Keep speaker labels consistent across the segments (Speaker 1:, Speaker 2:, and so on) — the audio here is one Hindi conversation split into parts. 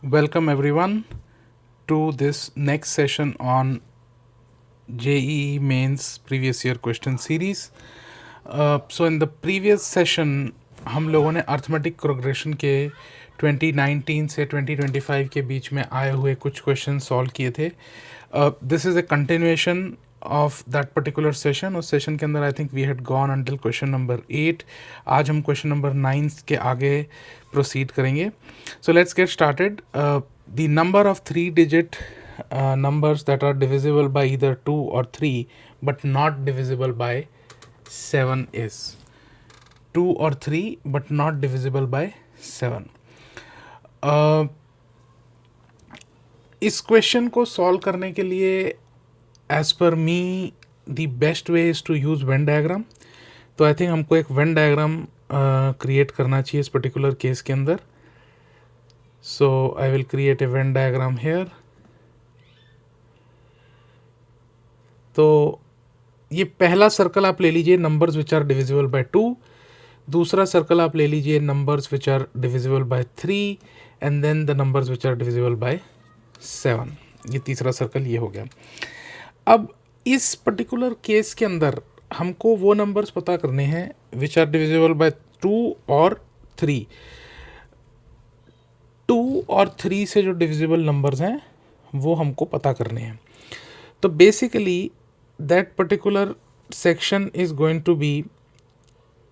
Speaker 1: Welcome everyone to this next session on JEE Mains previous year question series. So in the previous session हम लोगों ने अर्थमेटिक प्रोग्रेशन के 2019 से 2025 के बीच में आए हुए कुछ क्वेश्चन सॉल्व किए थे. This is a continuation of that particular session. उस सेशन के अंदर I think we had gone until question number 8. आज हम क्वेश्चन नंबर 9 के आगे प्रोसीड करेंगे. So let's get started. The number of 3-digit numbers that are divisible by either 2 or 3 but not divisible by 7 is 2 or 3 but not divisible by 7. इस क्वेश्चन को सॉल्व करने के लिए as per me the best way is to use Venn diagram. तो आई थिंक हमको एक वेन डायग्राम क्रिएट करना चाहिए इस पर्टिकुलर केस के अंदर. So I will create a Venn diagram here. तो ये पहला सर्कल आप ले लीजिए numbers which are divisible by 2. दूसरा सर्कल आप ले लीजिए numbers which are divisible by 3 and then the numbers which are divisible by 7. ये तीसरा सर्कल ये हो गया. अब इस पर्टिकुलर केस के अंदर हमको वो नंबर्स पता करने हैं विच आर डिविजिबल बाय 2 और 3. 2 और 3 से जो डिविजिबल नंबर्स हैं वो हमको पता करने हैं. तो basically that particular section is going to be,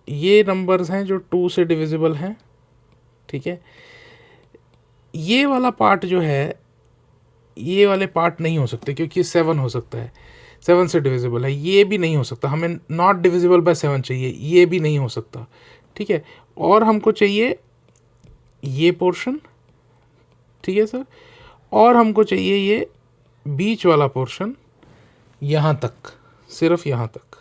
Speaker 1: ये नंबर्स हैं जो 2 से डिविजिबल हैं. ठीक है, ये वाला पार्ट जो है, ये वाले पार्ट नहीं हो सकते क्योंकि 7 हो सकता है, 7 से डिविजिबल है. ये भी नहीं हो सकता, हमें नॉट डिविजिबल बाय 7 चाहिए, ये भी नहीं हो सकता. ठीक है, और हमको चाहिए ये पोर्शन. ठीक है सर, और हमको चाहिए ये बीच वाला पोर्शन यहाँ तक, सिर्फ यहाँ तक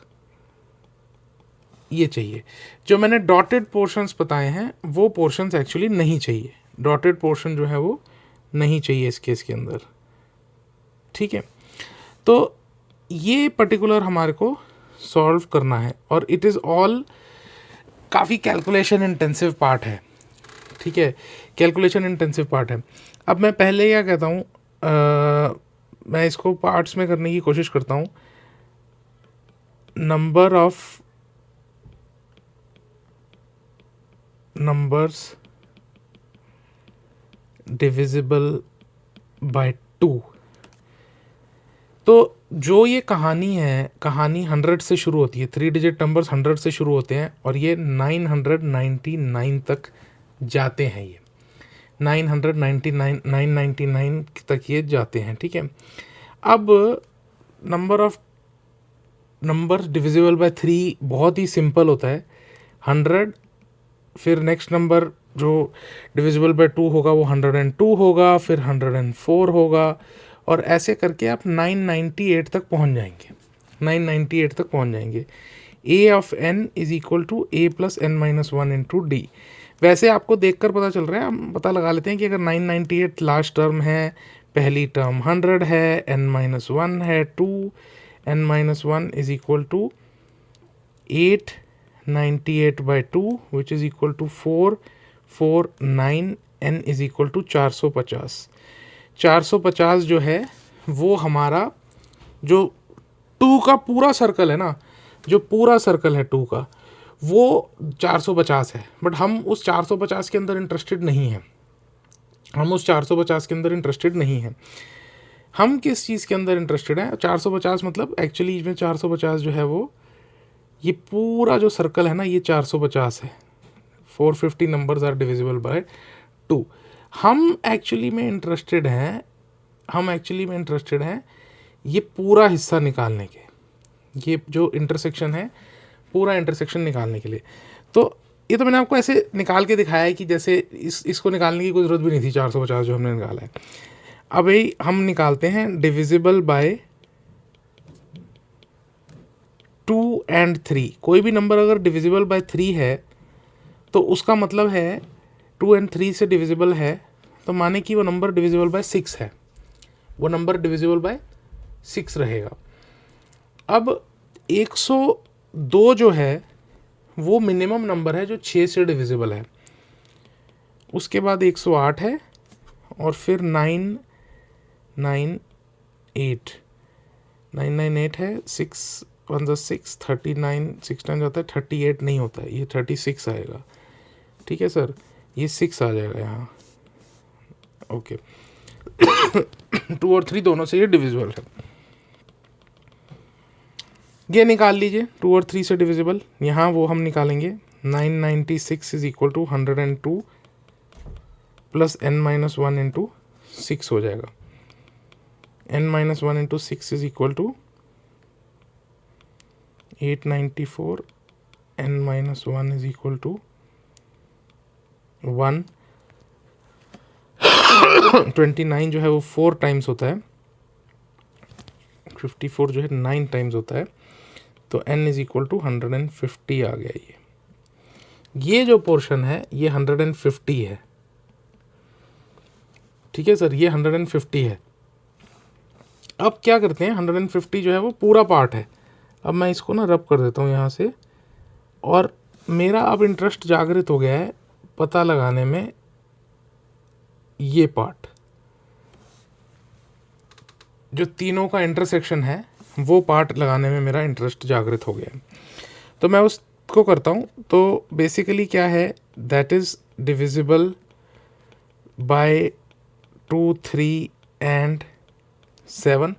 Speaker 1: ये चाहिए. जो मैंने डॉटेड पोर्शंस बताए हैं वो पोर्शंस एक्चुअली नहीं चाहिए. डॉटेड पोर्शन जो है वो नहीं चाहिए इस केस के अंदर. ठीक है, तो ये पर्टिकुलर हमारे को सॉल्व करना है और इट इज़ ऑल काफ़ी कैलकुलेशन इंटेंसिव पार्ट है. ठीक है, कैलकुलेशन इंटेंसिव पार्ट है. अब मैं पहले क्या कहता हूँ, मैं इसको पार्ट्स में करने की कोशिश करता हूँ. Number of numbers divisible by 2. तो जो ये कहानी है, कहानी 100 से शुरू होती है. 3-digit नंबर्स 100 से शुरू होते हैं और ये 999 तक जाते हैं. ये 999 तक ये जाते हैं. ठीक है, अब number of numbers divisible by 3 बहुत ही सिंपल होता है. 100, फिर नेक्स्ट नंबर जो डिविजिबल बाय 2 होगा वो 102 होगा, फिर 104 होगा, और ऐसे करके आप 998 तक पहुंच जाएंगे. 998 तक पहुंच जाएंगे. a of n is equal to a plus n minus 1 into D. वैसे आपको देखकर पता चल रहा है, हम पता लगा लेते हैं कि अगर 998 लास्ट टर्म है, पहली टर्म 100 है, n माइनस 1 है 2, n minus 1 is equal to 898 by 2 which is equal to 449, n is equal to 450. 450 जो है वो हमारा जो 2 का पूरा सर्कल है ना, जो पूरा सर्कल है 2 का वो 450 है. बट हम उस 450 के अंदर इंटरेस्टेड नहीं हैं. हम उस 450 के अंदर इंटरेस्टेड नहीं हैं. हम किस चीज़ के अंदर इंटरेस्टेड हैं? 450 मतलब एक्चुअली इसमें 450 जो है वो ये पूरा जो सर्कल है ना, ये 450 है. 450 नंबर्स आर डिविजिबल बाय 2. हम एक्चुअली में इंटरेस्टेड हैं ये पूरा हिस्सा निकालने के. ये जो इंटरसेक्शन है, पूरा इंटरसेक्शन निकालने के लिए. तो ये तो मैंने आपको ऐसे निकाल के दिखाया है कि जैसे इसको निकालने की कोई ज़रूरत भी नहीं थी. 450 जो हमने निकाला है, अब यही हम निकालते हैं डिविजिबल बाय 2 एंड 3. कोई भी नंबर अगर डिविजिबल बाय 3 है तो उसका मतलब है 2 एंड 3 से डिविजिबल है, तो माने कि वो नंबर डिविजिबल बाय 6 है. वो नंबर डिविजिबल बाय 6 रहेगा. अब 102 जो है वो मिनिमम नंबर है जो 6 से डिविजिबल है. उसके बाद 108 है, और फिर 998 है, 6 1 6, 39 6 टाइम्स आता है, 38 नहीं होता है, ये 36 आएगा। ठीक है सर, ये 6 आ जाएगा यहाँ। ओके 2 और 3 दोनों से ये डिविजिबल है। ये निकाल लीजिए 2 और 3 से डिविजिबल, यहाँ वो हम निकालेंगे। 996 is equal to 102 plus n-1 into 6 हो जाएगा। n-1 into 6 is equal to 894, n-1 is equal to 1। 29 जो है वो 4 टाइम्स होता है, 54 जो है 9 टाइम्स होता है, तो n इज इक्वल टू 150 आ गया। ये जो पोर्शन है ये 150 है। ठीक है सर, ये 150 है। अब क्या करते हैं, 150 जो है वो पूरा पार्ट है। अब मैं इसको ना रब कर देता हूँ यहाँ से, और मेरा अब इंटरेस्ट जागृत हो गया है पता लगाने में ये पार्ट, जो तीनों का इंटरसेक्शन है वो पार्ट लगाने में मेरा इंटरेस्ट जागृत हो गया है। तो मैं उसको करता हूँ। तो बेसिकली क्या है, that is divisible by 2, 3 and 7।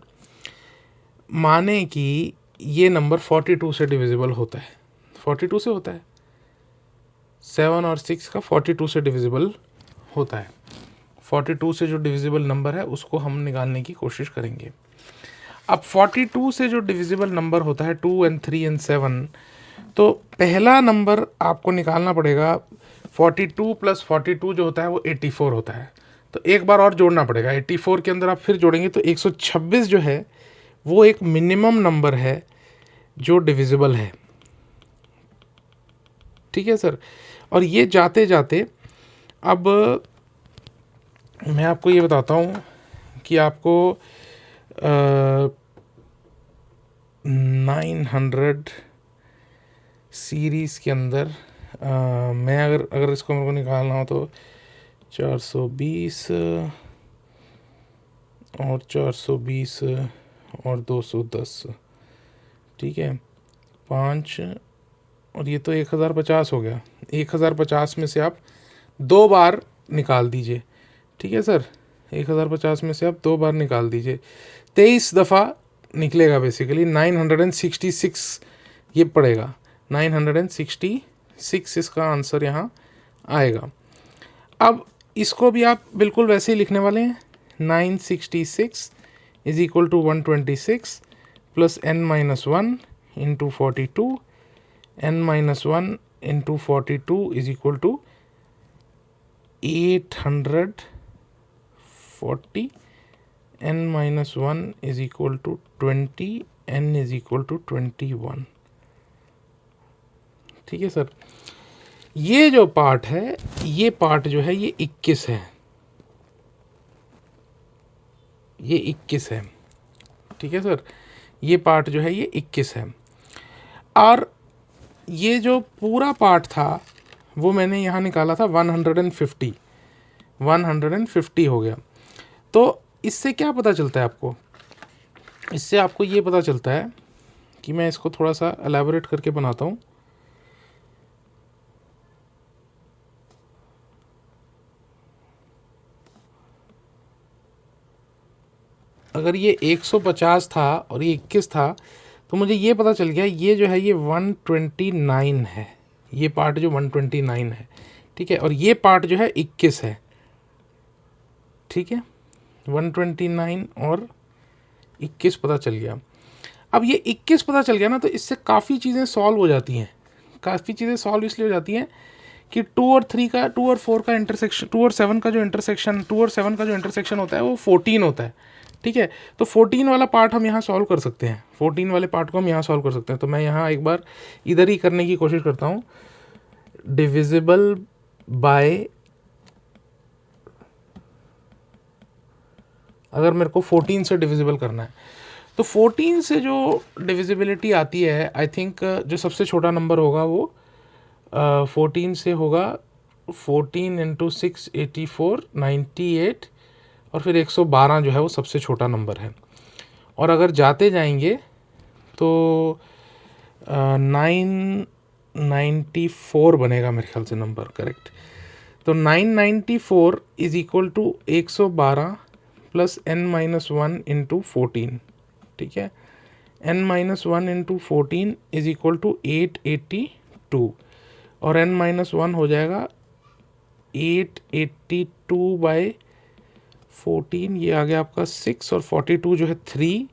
Speaker 1: माने कि ये नंबर 42 से डिविजिबल होता है, 42 से होता है, 7 और 6 का 42 से डिविजिबल होता है। 42 से जो डिविजिबल नंबर है उसको हम निकालने की कोशिश करेंगे। अब 42 से जो डिविजिबल नंबर होता है 2 and 3 and 7, तो पहला नंबर आपको निकालना पड़ेगा। 42 प्लस 42 जो होता है वो 84 होता है, तो एक बार और जोड़ना पड़ेगा। 84 के अंदर आप फिर जोड़ेंगे तो 126 जो है वो एक मिनिमम नंबर है जो डिविजिबल है। ठीक है सर, और ये जाते जाते अब मैं आपको ये बताता हूँ कि आपको 900 सीरीज़ के अंदर मैं अगर इसको मेरे को निकालना हो तो 420 और 420 और 210, ठीक है 5, और ये तो 1050 हो गया। 1050 में से आप 2 बार निकाल दीजिए। ठीक है सर, 1050 में से आप 2 बार निकाल दीजिए, 23 दफ़ा निकलेगा। बेसिकली 966 ये पड़ेगा, 966 इसका आंसर यहाँ आएगा। अब इसको भी आप बिल्कुल वैसे ही लिखने वाले हैं। 966 is equal to 126 plus n-1 into 42, n-1 into 42 is equal to 840, n-1 is equal to 20, n is equal to 21। ठीक है सर, ये जो पार्ट है, ये पार्ट जो है ये 21 है, ये 21 है। ठीक है सर, ये पार्ट जो है ये 21 है। और ये जो पूरा पार्ट था वो मैंने यहाँ निकाला था 150 हो गया। तो इससे क्या पता चलता है आपको, इससे आपको ये पता चलता है कि मैं इसको थोड़ा सा एलैबोरेट करके बनाता हूँ। अगर ये 150 था और ये 21 था तो मुझे ये पता चल गया ये जो है ये 129 है, ये पार्ट जो 129 है। ठीक है, और ये पार्ट जो है 21 है। ठीक है, 129 और 21 पता चल गया। अब ये 21 पता चल गया ना, तो इससे काफ़ी चीज़ें सॉल्व हो जाती हैं। काफ़ी चीज़ें सॉल्व इसलिए हो जाती हैं कि 2 और 4 का इंटरसेक्शन, 2 और 7 का जो इंटरसेक्शन होता है वो 14 होता है। ठीक है, तो 14 वाला पार्ट हम यहाँ सॉल्व कर सकते हैं, 14 वाले पार्ट को हम यहाँ सॉल्व कर सकते हैं। तो मैं यहाँ एक बार इधर ही करने की कोशिश करता हूँ। डिविजिबल बाय, अगर मेरे को 14 से डिविजिबल करना है तो 14 से जो डिविजिबिलिटी आती है, आई थिंक जो सबसे छोटा नंबर होगा वो 14 से होगा। 14 इंटू 6 84, 98, और फिर 112 जो है वो सबसे छोटा नंबर है। और अगर जाते जाएंगे तो 994 बनेगा मेरे ख्याल से नंबर, करेक्ट। तो 994 is equal to 112 plus n-1 into 14, ठीक है। n-1 into 14 is equal to 882 और n-1 हो जाएगा 882 बाई 14, ये आ गया आपका 6 और 42 जो है 3,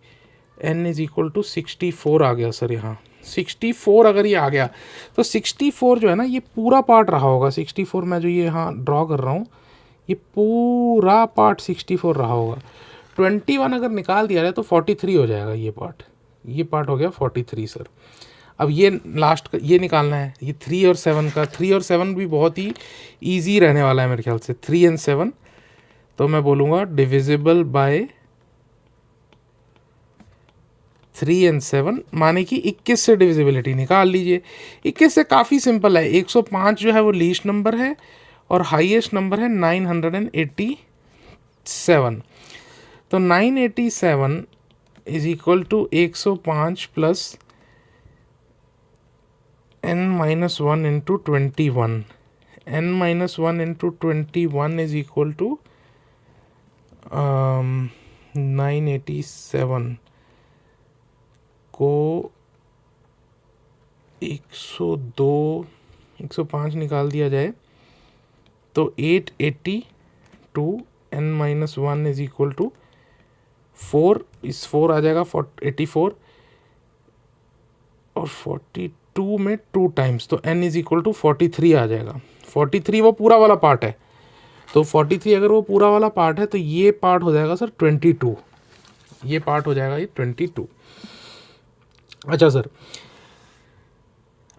Speaker 1: n इज इक्वल टू 64 आ गया सर यहाँ। 64 अगर ये आ गया तो 64 जो है ना ये पूरा पार्ट रहा होगा। 64 मैं जो ये यहाँ ड्रॉ कर रहा हूँ ये पूरा पार्ट 64 रहा होगा। 21 अगर निकाल दिया जाए तो 43 हो जाएगा ये पार्ट हो गया 43 सर। अब ये लास्ट का ये निकालना है, ये 3 और 7 का। 3 और 7 भी बहुत ही ईजी रहने वाला है मेरे ख्याल से, 3 एंड 7। तो मैं बोलूँगा डिविजिबल बाय 3 एंड 7, माने कि 21 से डिविजिबिलिटी निकाल लीजिए। 21 से काफ़ी सिंपल है। 105 जो है वो लीस्ट नंबर है और हाईएस्ट नंबर है 987। तो 987 is equal to 105 plus n-1 into 21। n-1 into 21 is equal to 987 को 102 105 निकाल दिया जाए तो 882 n-1 इज इक्वल टू 4, इस 4 आ जाएगा 84 और 42 में 2 टाइम्स तो n इज इक्वल टू 43 आ जाएगा। 43 वो पूरा वाला पार्ट है, तो 43 अगर वो पूरा वाला पार्ट है तो ये पार्ट हो जाएगा सर 22, ये पार्ट हो जाएगा ये 22। अच्छा सर,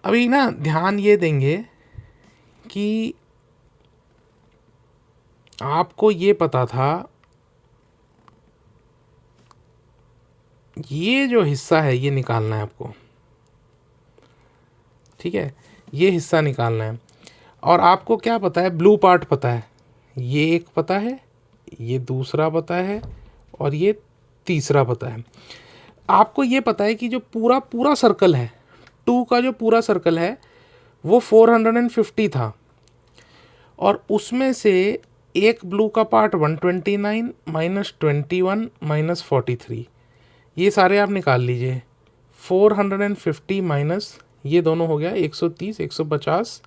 Speaker 1: अभी ना ध्यान ये देंगे कि आपको ये पता था ये जो हिस्सा है ये निकालना है आपको, ठीक है, ये हिस्सा निकालना है। और आपको क्या पता है, ब्लू पार्ट पता है, ये एक पता है, ये दूसरा पता है और ये तीसरा पता है। आपको ये पता है कि जो पूरा सर्कल है 2 का, जो पूरा सर्कल है वो 450 था और उसमें से एक ब्लू का पार्ट 129 माइनस 21 माइनस 43, ये सारे आप निकाल लीजिए। 450 माइनस ये दोनों हो गया 130, 150,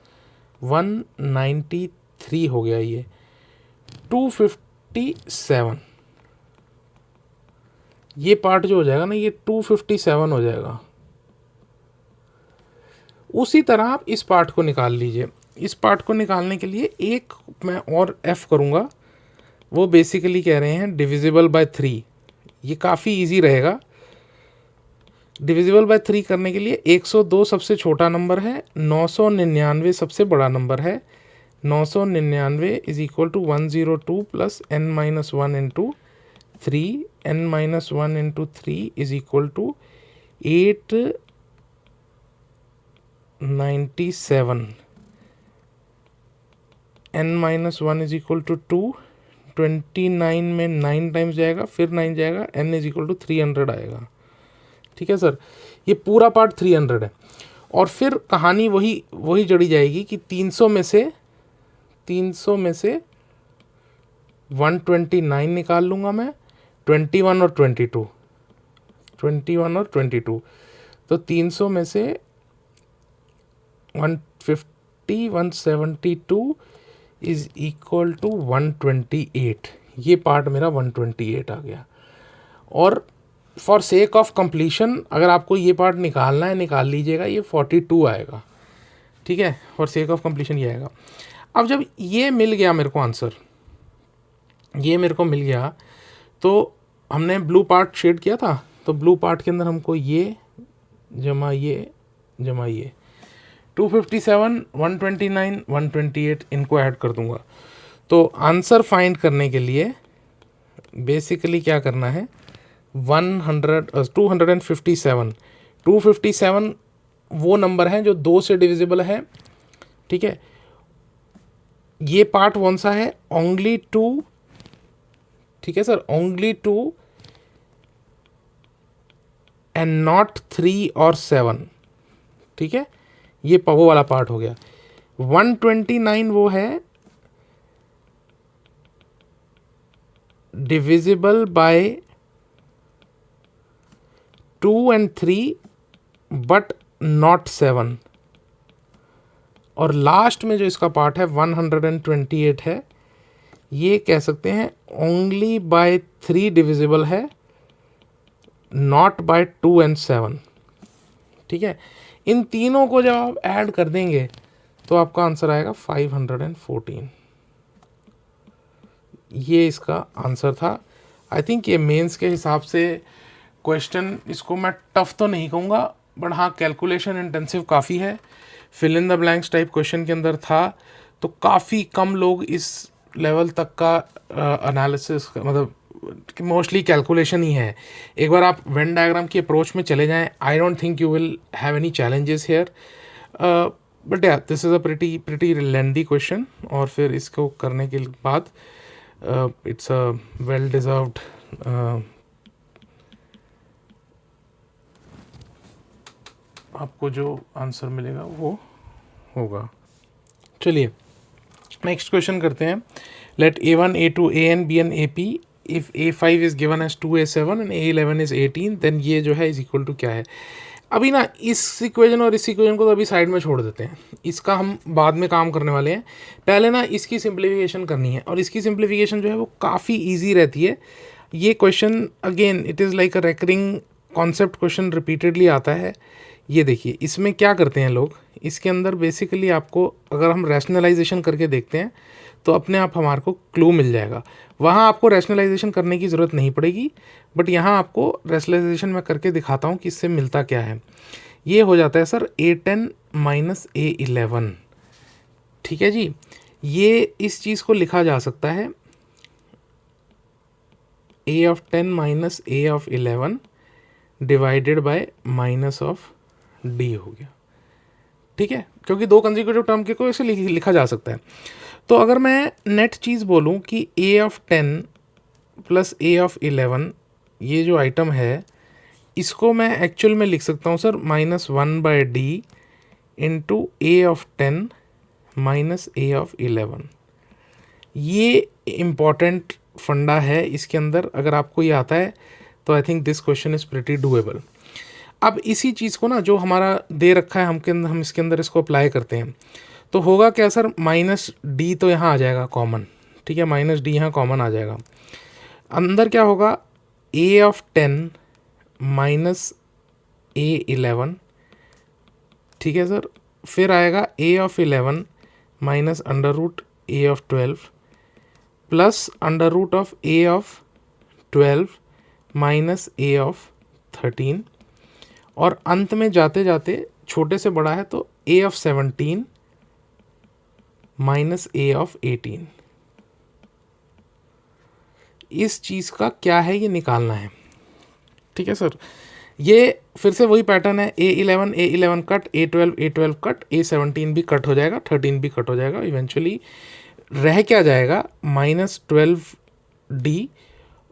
Speaker 1: 193 हो गया, ये 257, ये पार्ट जो हो जाएगा ना ये 257 हो जाएगा। उसी तरह आप इस पार्ट को निकाल लीजिए। इस पार्ट को निकालने के लिए एक मैं और f करूँगा, वो बेसिकली कह रहे हैं डिविजिबल बाय 3। ये काफ़ी इजी रहेगा। डिविजिबल बाय 3 करने के लिए 102 सबसे छोटा नंबर है, 999 सबसे बड़ा नंबर है। 999 is equal to 102 plus n-1 into 3, n-1 into 3 is equal to 897, n-1 is equal to 2, 29 में 9 टाइम्स जाएगा, फिर 9 जाएगा, n इज इक्वल टू 300 आएगा। ठीक है सर, ये पूरा पार्ट 300 है। और फिर कहानी वही जड़ी जाएगी कि 300 में से 129 निकाल लूँगा मैं, 21 और 22, 21 और 22, तो 300 में से 150, 172 इज इक्वल टू 128, ये पार्ट मेरा 128 आ गया। और फॉर सेक ऑफ कंप्लीशन अगर आपको ये पार्ट निकालना है निकाल लीजिएगा, ये 42 आएगा, ठीक है, फॉर सेक ऑफ कंप्लीशन ये आएगा। अब जब ये मिल गया मेरे को आंसर, ये मेरे को मिल गया, तो हमने ब्लू पार्ट शेड किया था, तो ब्लू पार्ट के अंदर हमको ये जमा ये 257, 129, 128 इनको ऐड कर दूंगा। तो आंसर फाइंड करने के लिए बेसिकली क्या करना है, 257 वो नंबर है जो 2 से डिविजिबल है, ठीक है। ये पार्ट कौन सा है, ओनली 2 ठीक है सर, ओनली 2 एंड नॉट 3 और 7, ठीक है, ये वो वाला पार्ट हो गया। 129 वो है divisible by 2 and 3 but not 7, और लास्ट में जो इसका पार्ट है 128 है, ये कह सकते हैं ओनली बाय 3 डिविजिबल है, नॉट बाय 2 and 7, ठीक है। इन तीनों को जब आप ऐड कर देंगे तो आपका आंसर आएगा 514। ये इसका आंसर था। आई थिंक ये मेंस के हिसाब से क्वेश्चन, इसको मैं टफ तो नहीं कहूँगा, बट हाँ कैलकुलेशन इंटेंसिव काफ़ी है। Fill in the blanks type question के अंदर था, तो काफ़ी कम लोग इस लेवल तक का एनालिसिस मतलब मोस्टली कैलकुलेशन ही है। एक बार आप वेन डायग्राम की अप्रोच में चले जाएं, I don't think you will have any challenges here, but yeah this is a pretty lengthy question. और फिर इसको करने के बाद इट्स अ वेल डिजर्व्ड आपको जो आंसर मिलेगा वो होगा। चलिए नेक्स्ट क्वेश्चन करते हैं। Let A1, A2, AN be an AP if A5 is given as 2A7 and A11 is 18, then ये जो है इज इक्वल टू क्या है। अभी ना इस इक्वेशन और इस इक्वेशन को तो अभी साइड में छोड़ देते हैं, इसका हम बाद में काम करने वाले हैं। पहले ना इसकी सिंप्लीफिकेशन करनी है, और इसकी सिंप्लीफिकेशन जो है वो काफ़ी ईजी रहती है। ये question again it is like a recurring concept question, repeatedly आता है। ये देखिए इसमें क्या करते हैं लोग, इसके अंदर बेसिकली आपको अगर हम रैशनलाइजेशन करके देखते हैं तो अपने आप हमारे को क्लू मिल जाएगा। वहाँ आपको रैशनलाइजेशन करने की ज़रूरत नहीं पड़ेगी, बट यहाँ आपको रैशनलाइजेशन मैं करके दिखाता हूँ कि इससे मिलता क्या है। ये हो जाता है सर A10 माइनस A11, ठीक है जी। ये इस चीज़ को लिखा जा सकता है A10 minus A11 divided by minus of D हो गया, ठीक है, क्योंकि दो कंसेक्यूटिव टर्म के को ऐसे लिखा जा सकता है। तो अगर मैं नेट चीज़ बोलूँ कि A10 प्लस A11 ये जो आइटम है, इसको मैं एक्चुअल में लिख सकता हूँ sir -1/D into A10 minus A11। ये इम्पॉर्टेंट फंडा है इसके अंदर, अगर आपको ये आता है तो I think this question is pretty doable. अब इसी चीज़ को ना जो हमारा दे रखा है हम इसके अंदर इसको अप्लाई करते हैं, तो होगा क्या सर, -D तो यहाँ आ जाएगा कॉमन, ठीक है, -D यहाँ कॉमन आ जाएगा। अंदर क्या होगा A10 माइनस A11, ठीक है सर, फिर आएगा A11 minus √A12 plus √A12 minus A13, और अंत में जाते जाते छोटे से बड़ा है तो A17 माइनस A18। इस चीज़ का क्या है ये निकालना है, ठीक है सर। ये फिर से वही पैटर्न है, A11 cut, A12 cut, A17 भी कट हो जाएगा, 13 भी कट हो जाएगा। इवेंचुअली रह क्या जाएगा -12D,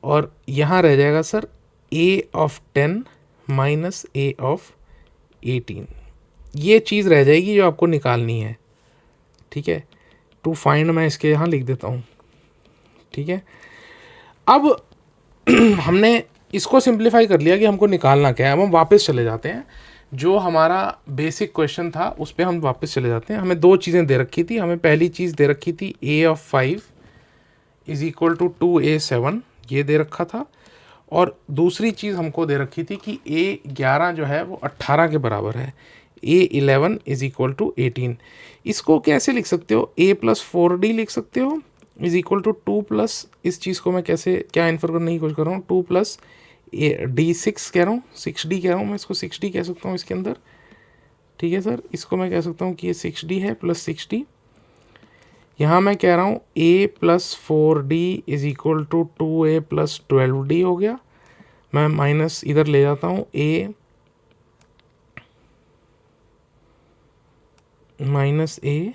Speaker 1: और यहाँ रह जाएगा सर A10 माइनस A18। ये चीज़ रह जाएगी जो आपको निकालनी है, ठीक है। टू फाइंड मैं इसके यहाँ लिख देता हूँ, ठीक है। अब हमने इसको सिंप्लीफाई कर लिया कि हमको निकालना क्या है। अब हम वापस चले जाते हैं, जो हमारा बेसिक क्वेश्चन था उस पर हम वापस चले जाते हैं। हमें दो चीज़ें दे रखी थी। हमें पहली चीज़ दे रखी थी A5 is equal to 2A7, ये दे रखा था, और दूसरी चीज़ हमको दे रखी थी कि A11 जो है वो 18 के बराबर है, A11 इज इक्वल टू 18। इसको कैसे लिख सकते हो, A+4D लिख सकते हो इज इक्वल टू 2 प्लस, इस चीज़ को मैं कैसे क्या इन्फर करने की कोशिश कर रहा हूँ, 2 प्लस D6 कह रहा हूँ, 6D कह रहा हूँ मैं, इसको 6D कह सकता हूँ इसके अंदर, ठीक है सर। इसको मैं कह सकता हूँ कि ये 6D है प्लस 6D। यहाँ मैं कह रहा हूँ A+4D is equal to 2A+12D हो गया। मैं माइनस इधर ले जाता हूँ, A minus A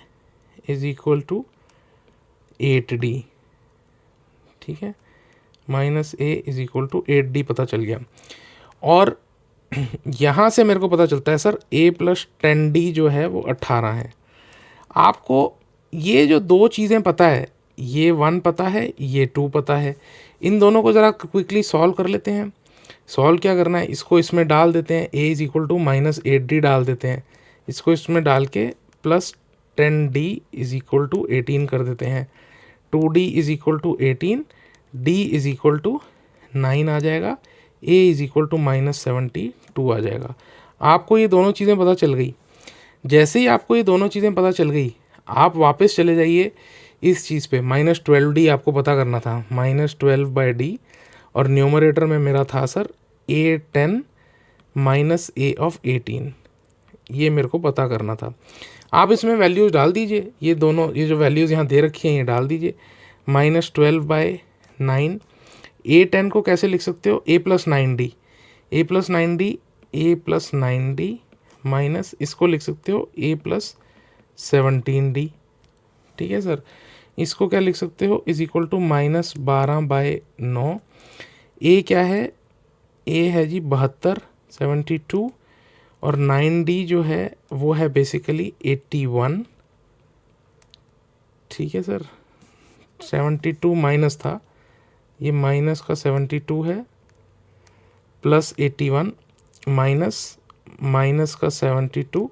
Speaker 1: is equal to 8D, ठीक है। Minus A is equal to 8d पता चल गया। और यहाँ से मेरे को पता चलता है सर a प्लस 10d जो है वो 18 है। आपको ये जो दो चीज़ें पता है, ये 1 पता है, ये 2 पता है, इन दोनों को ज़रा क्विकली सॉल्व कर लेते हैं। सॉल्व क्या करना है, इसको इसमें डाल देते हैं, a is equal to minus 8d डाल देते हैं, इसको इसमें डाल के plus 10d is equal to 18 कर देते हैं, 2d is equal to 18, d is equal to 9 आ जाएगा, a is equal to minus 72 आ जाएगा। आपको ये दोनों चीज़ें पता चल गई। जैसे ही आपको ये दोनों चीज़ें पता चल गई, आप वापस चले जाइए इस चीज़ पे, माइनस 12d आपको पता करना था, माइनस 12/d, और न्यूमरेटर में मेरा था sir a10 minus a of 18, ये मेरे को पता करना था। आप इसमें वैल्यूज़ डाल दीजिए, ये दोनों, ये जो वैल्यूज़ यहाँ दे रखी हैं ये डाल दीजिए। माइनस 12/9, a10 को कैसे लिख सकते हो, a plus 9d, a plus 9d, a plus 9d minus इसको लिख सकते हो a प्लस 17d। ठीक है सर, इसको क्या लिख सकते हो, is equal to minus 12/9। a क्या है, a है जी 72, 72, और 9d जो है वो है बेसिकली 81। ठीक है सर, 72 माइनस था, ये माइनस का 72 है, प्लस 81 माइनस का 72,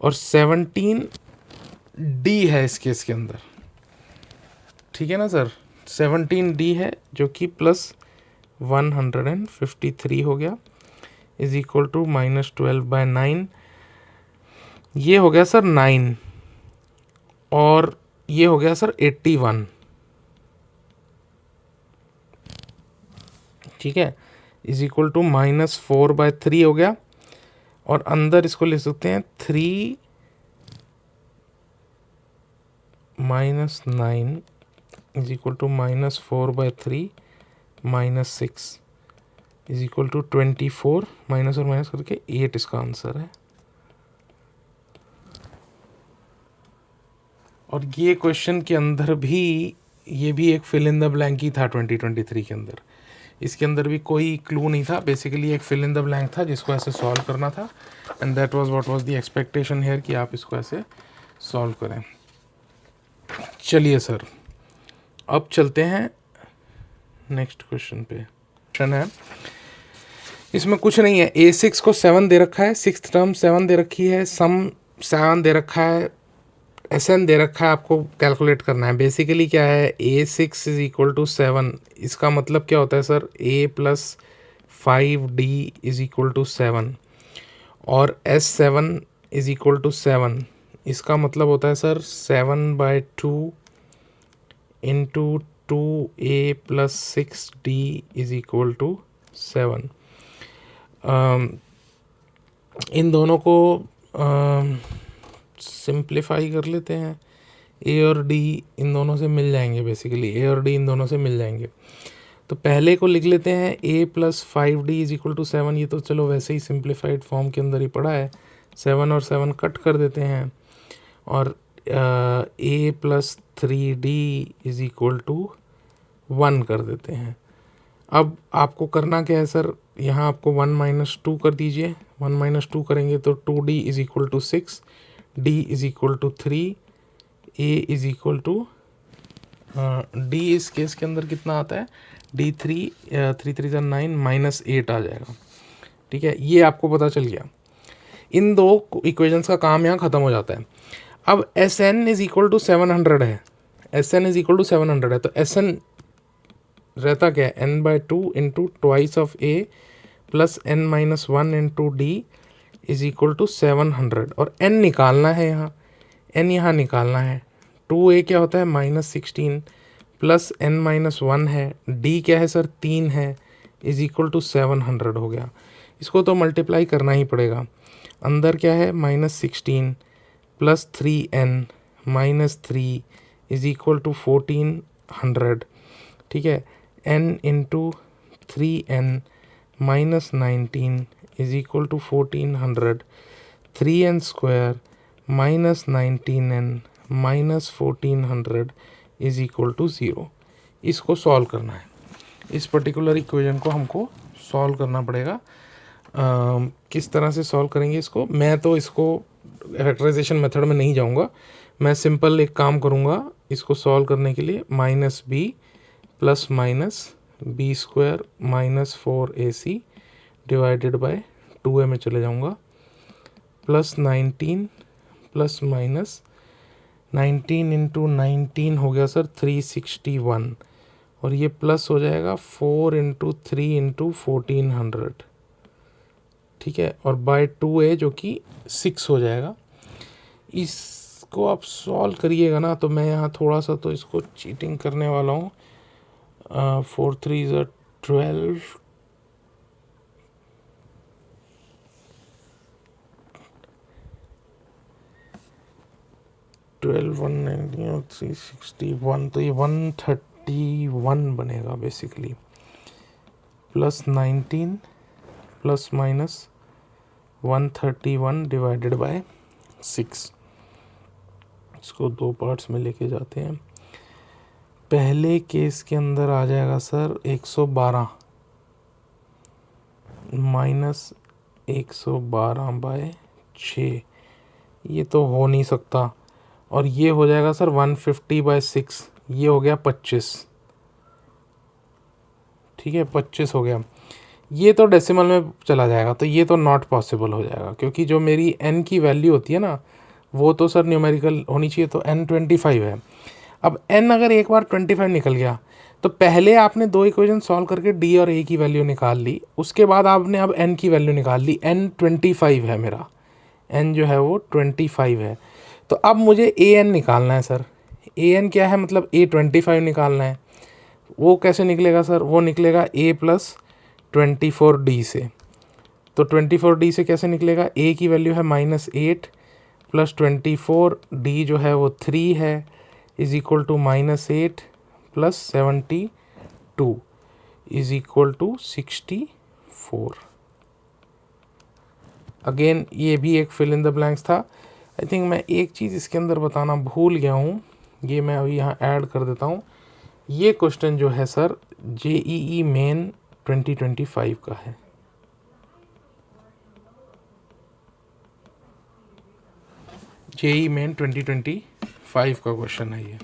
Speaker 1: और 17d है इस केस के अंदर। ठीक है ना सर, 17d है जो कि प्लस 153 हो गया, इज इक्वल टू माइनस 12/9। ये हो गया सर 9, और ये हो गया सर 81। ठीक है, इज इक्वल टू माइनस 4/3 हो गया, और अंदर इसको लिख सकते हैं 3 minus 9 is equal to minus 4/3 minus 6 is equal to 24, minus और माइनस करके 8 इसका आंसर है। और ये क्वेश्चन के अंदर भी, ये भी एक फिल इन द ब्लैंक ही था 2023 के अंदर। इसके अंदर भी कोई क्लू नहीं था, बेसिकली एक फिल इन द ब्लैंक था जिसको ऐसे सॉल्व करना था, and that was what was the expectation here कि आप इसको ऐसे सॉल्व करें। चलिए सर, अब चलते हैं नेक्स्ट क्वेश्चन पे। क्वेश्चन है, इसमें कुछ नहीं है, a6 को 7 दे रखा है, 6th टर्म 7 दे रखी है, सम 7 दे रखा है, SN दे रखा है, आपको कैलकुलेट करना है। बेसिकली क्या है, a6 इज इक्वल टू 7, इसका मतलब क्या होता है sir, a plus 5d is equal to 7, और S7 इज इक्वल टू 7, इसका मतलब होता है sir 7/2 into 2a plus 6d is equal to 7। इन दोनों को सिंप्लीफाई कर लेते हैं, a और d इन दोनों से मिल जाएंगे, बेसिकली a और d इन दोनों से मिल जाएंगे। तो पहले को लिख लेते हैं a plus 5d is equal to 7, ये तो चलो वैसे ही सिंप्लीफाइड फॉर्म के अंदर ही पड़ा है, 7 और 7 कट कर देते हैं, और a plus 3d is equal to 1 कर देते हैं। अब आपको करना क्या है सर, यहाँ आपको 1 माइनस 2 कर दीजिए, 1 माइनस 2 करेंगे तो 2d is equal to 6, d is equal to 3, a is equal to d इस केस के अंदर कितना आता है, d 3 3 9 माइनस 8 आ जाएगा। ठीक है, ये आपको पता चल गया। इन दो इक्वेशंस का काम यहाँ ख़त्म हो जाता है। अब Sn इज इक्वल टू 700 है, Sn इज इक्वल टू 700 है, तो Sn रहता क्या है, n/2 into twice of a plus n minus 1 into d is equal to 700, और n निकालना है यहाँ, n यहाँ निकालना है। 2a क्या होता है, माइनस 16, प्लस n माइनस 1 है, d क्या है सर 3 है, इज इक्वल टू 700 हो गया। इसको तो मल्टीप्लाई करना ही पड़ेगा। अंदर क्या है, minus 16 plus 3n minus 3 is equal to 1400। ठीक है, n into 3n minus 19 is equal to 1400, 3n square minus 19n minus 1400 is equal to 0। इसको सॉल्व करना है। इस पर्टिकुलर इक्वेशन को हमको सॉल्व करना पड़ेगा। किस तरह से सॉल्व करेंगे इसको, मैं तो इसको फैक्टराइजेशन मेथड में नहीं जाऊंगा, मैं सिंपल एक काम करूंगा इसको सॉल्व करने के लिए, minus B plus minus B square minus 4ac divided by 2a में चले जाऊंगा, प्लस 19 प्लस माइनस 19 इंटू 19 हो गया सर 361, और ये प्लस हो जाएगा 4 इंटू 3 इंटू 1400, ठीक है, और बाय 2a जो कि 6 हो जाएगा। इसको आप सॉल्व करिएगा ना, तो मैं यहाँ थोड़ा सा तो इसको चीटिंग करने वाला हूँ। 4 3 is 12, 190 और 361, तो ये 131 बनेगा basically, plus 19 plus minus 131 divided by 6। इसको दो पार्ट्स में लेके जाते हैं। पहले केस के अंदर आ जाएगा सर 112 माइनस 112 बाय 6, ये तो हो नहीं सकता, और ये हो जाएगा सर 150 बाय 6, ये हो गया 25, ठीक है 25 हो गया। ये तो डेसिमल में चला जाएगा, तो ये तो नॉट पॉसिबल हो जाएगा, क्योंकि जो मेरी n की वैल्यू होती है ना, वो तो सर न्यूमेरिकल होनी चाहिए, तो n 25 है। अब n अगर एक बार 25 निकल गया, तो पहले आपने दो इक्वेशन सॉल्व करके d और a की वैल्यू निकाल ली, उसके बाद आपने अब n की वैल्यू निकाल ली, n 25 है मेरा, n जो है वो 25 है। तो अब मुझे an निकालना है सर, an क्या है, मतलब a 25 निकालना है। वो कैसे निकलेगा सर, वो निकलेगा a प्लस 24d से। तो 24d से कैसे निकलेगा, a की वैल्यू है -8 प्लस 24d जो है वो 3 है, is equal to -8 plus 72 is equal to 64। Again ये भी एक फिल इन द ब्लैंक्स था। आई थिंक मैं एक चीज़ इसके अंदर बताना भूल गया हूँ, ये मैं अभी यहाँ ऐड कर देता हूँ। ये क्वेश्चन जो है सर JEE मेन 2025 का है। JEE मेन 2025 का क्वेश्चन है ये।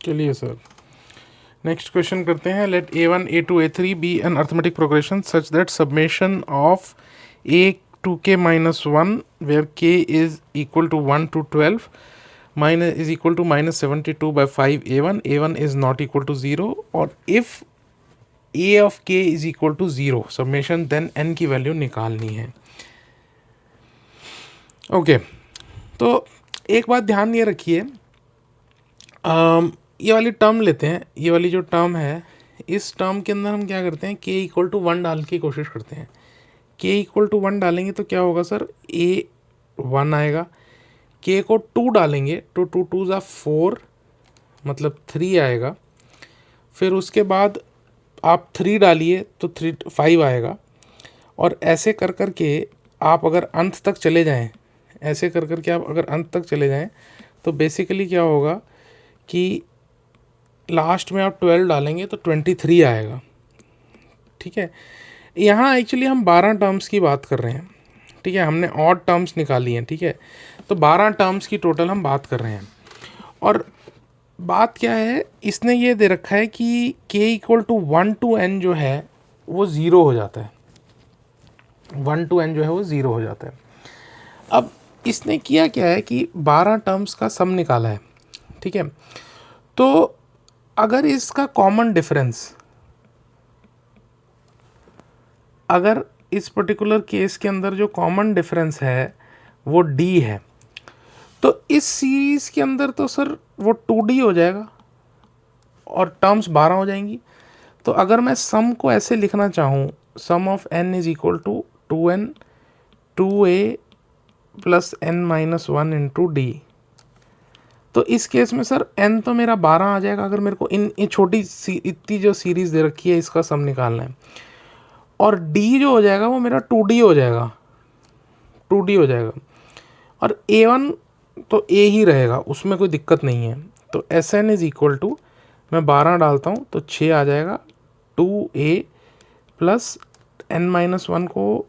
Speaker 1: चलिए सर नेक्स्ट क्वेश्चन करते हैं। Let A1 A2 A3 be an arithmetic progression such that summation of A to K minus 1 where K is equal to 1 to 12 minus is equal to -72 by 5 A1 is not equal to 0, और if A of K is equal to 0 summation then n की वैल्यू निकालनी है। ओके तो एक बात ध्यान ये रखिए, ये वाली टर्म लेते हैं, ये वाली जो टर्म है, इस टर्म के अंदर हम क्या करते हैं, k इक्वल टू 1 डाल की कोशिश करते हैं। k इक्वल टू 1 डालेंगे तो क्या होगा सर, a 1 आएगा, k को 2 डालेंगे तो 2 2 ज़ा 4 मतलब 3 आएगा, फिर उसके बाद आप 3 डालिए तो 5 आएगा, और ऐसे कर कर के आप अगर अंत तक चले जाएं, ऐसे कर कर के आप अगर अंत तक चले जाएं तो बेसिकली क्या होगा कि लास्ट में आप 12 डालेंगे तो 23 आएगा, ठीक है। यहाँ एक्चुअली हम 12 टर्म्स की बात कर रहे हैं, ठीक है, हमने ऑड टर्म्स निकाली हैं, ठीक है, तो 12 टर्म्स की टोटल हम बात कर रहे हैं। और बात क्या है, इसने ये दे रखा है कि k equal to 1 to n जो है वो 0 हो जाता है, 1 to n जो है वो 0 हो जाता है। अब इसने किया क्या है कि 12 टर्म्स का सम निकाला है, ठीक है, तो अगर इसका कॉमन डिफरेंस, अगर इस पर्टिकुलर केस के अंदर जो कॉमन डिफरेंस है वो d है, तो इस सीरीज़ के अंदर तो सर वो 2d हो जाएगा और टर्म्स 12 हो जाएंगी। तो अगर मैं सम को ऐसे लिखना चाहूँ, sum of n is equal to 2n 2a plus n minus 1 into D, तो इस केस में सर n तो मेरा 12 आ जाएगा अगर मेरे को इन छोटी सी इतनी जो सीरीज़ दे रखी है इसका सम निकालना है, और d जो हो जाएगा वो मेरा 2d हो जाएगा, 2d हो जाएगा, और a1 तो a ही रहेगा, उसमें कोई दिक्कत नहीं है। तो Sn इज इक्वल टू, मैं 12 डालता हूँ तो 6 आ जाएगा, 2a प्लस n-1 को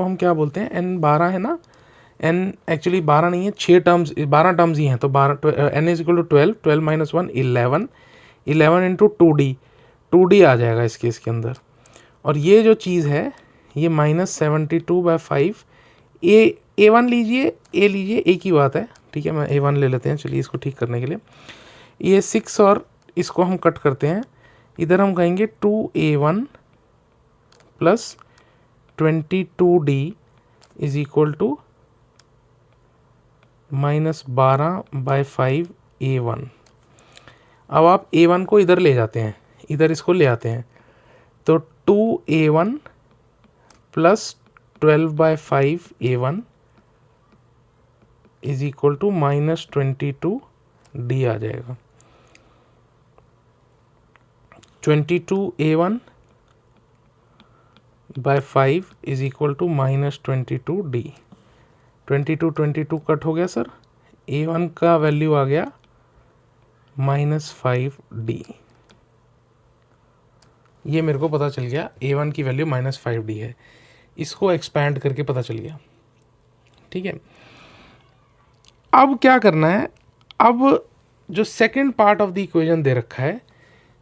Speaker 1: हम क्या बोलते हैं, n 12 है ना, n एक्चुअली 12 नहीं है, 6 टर्म्स 12 टर्म्स ही हैं, तो 12 n is equal to 12, 12 minus 1 11, 11 into 2d आ जाएगा इस केस के अंदर। और ये जो चीज़ है ये -72/5, a1 लीजिए, a लीजिए, एक ही बात है, ठीक है, मैं a1 ले लेते हैं, चलिए इसको ठीक करने के लिए। ये 6 और इसको हम कट करते हैं, इधर हम कहेंगे 2a1 plus 22d is equal to -12/5 a1। अब आप a1 को इधर ले जाते हैं, इधर इसको ले आते हैं, तो 2a1 plus 12/5 a1 is equal to -22d आ जाएगा। 22a1 by 5 is equal to -22d। 22 cut हो गया सर, a1 का वैल्यू आ गया -5d। ये मेरे को पता चल गया a1 की वैल्यू -5d है, इसको एक्सपैंड करके पता चल गया, ठीक है। अब क्या करना है, अब जो second part of the equation दे रखा है,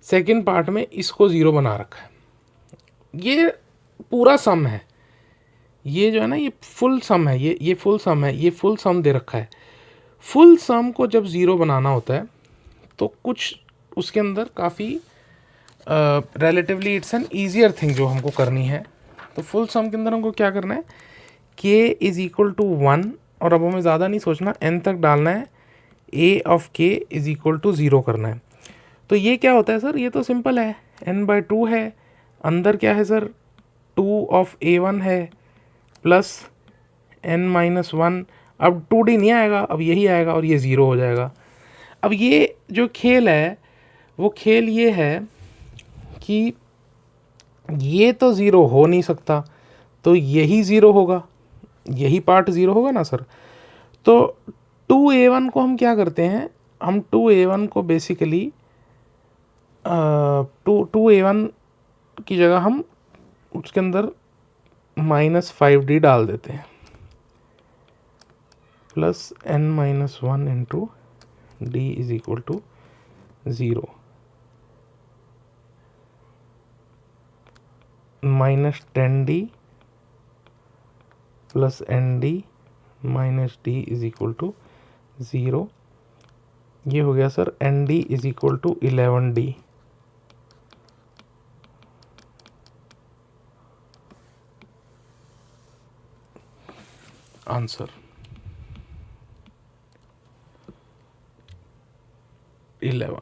Speaker 1: सेकंड पार्ट में इसको 0 बना रखा है, ये पूरा सम है, ये जो है ना ये फुल सम है, ये फुल सम है, ये फुल सम दे रखा है। फुल सम को जब 0 बनाना होता है तो कुछ उसके अंदर काफ़ी relatively it's an easier thing जो हमको करनी है। तो फुल सम के अंदर हमको क्या करना है, k इज इक्वल टू 1, और अब हमें ज़्यादा नहीं सोचना, n तक डालना है, a of k is equal to 0 करना है। तो ये क्या होता है सर, ये तो सिंपल है, n/2 है, अंदर क्या है सर 2 ऑफ a1 है प्लस n-1, अब 2d नहीं आएगा, अब यही आएगा और ये 0 हो जाएगा। अब ये जो खेल है वो खेल ये है कि ये तो 0 हो नहीं सकता, तो यही 0 होगा, यही पार्ट 0 होगा ना सर। तो 2a1 को हम क्या करते हैं, हम 2a1 को बेसिकली 2a1 की जगह हम उसके अंदर -5d डाल देते हैं, plus n-1 into d is equal to 0, -10d plus nd minus d is equal to 0। ये हो गया sir nd is equal to 11d। Answer 11।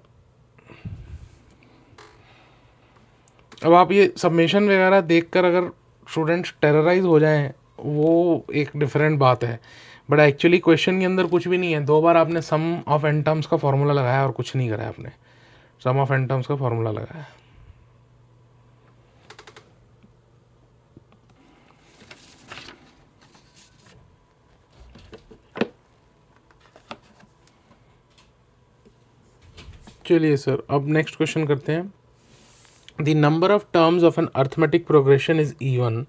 Speaker 1: अब आप ये सबमिशन वगैरह देखकर अगर स्टूडेंट्स टेरराइज हो जाएं वो एक डिफरेंट बात है, बट एक्चुअली क्वेश्चन के अंदर कुछ भी नहीं है। 2 बार आपने सम ऑफ एन टर्म्स का फॉर्मूला लगाया और कुछ नहीं करा आपने, सम ऑफ एन टर्म्स का फॉर्मूला लगाया। चलिए सर अब नेक्स्ट क्वेश्चन करते हैं। The number of terms of an arithmetic progression is even,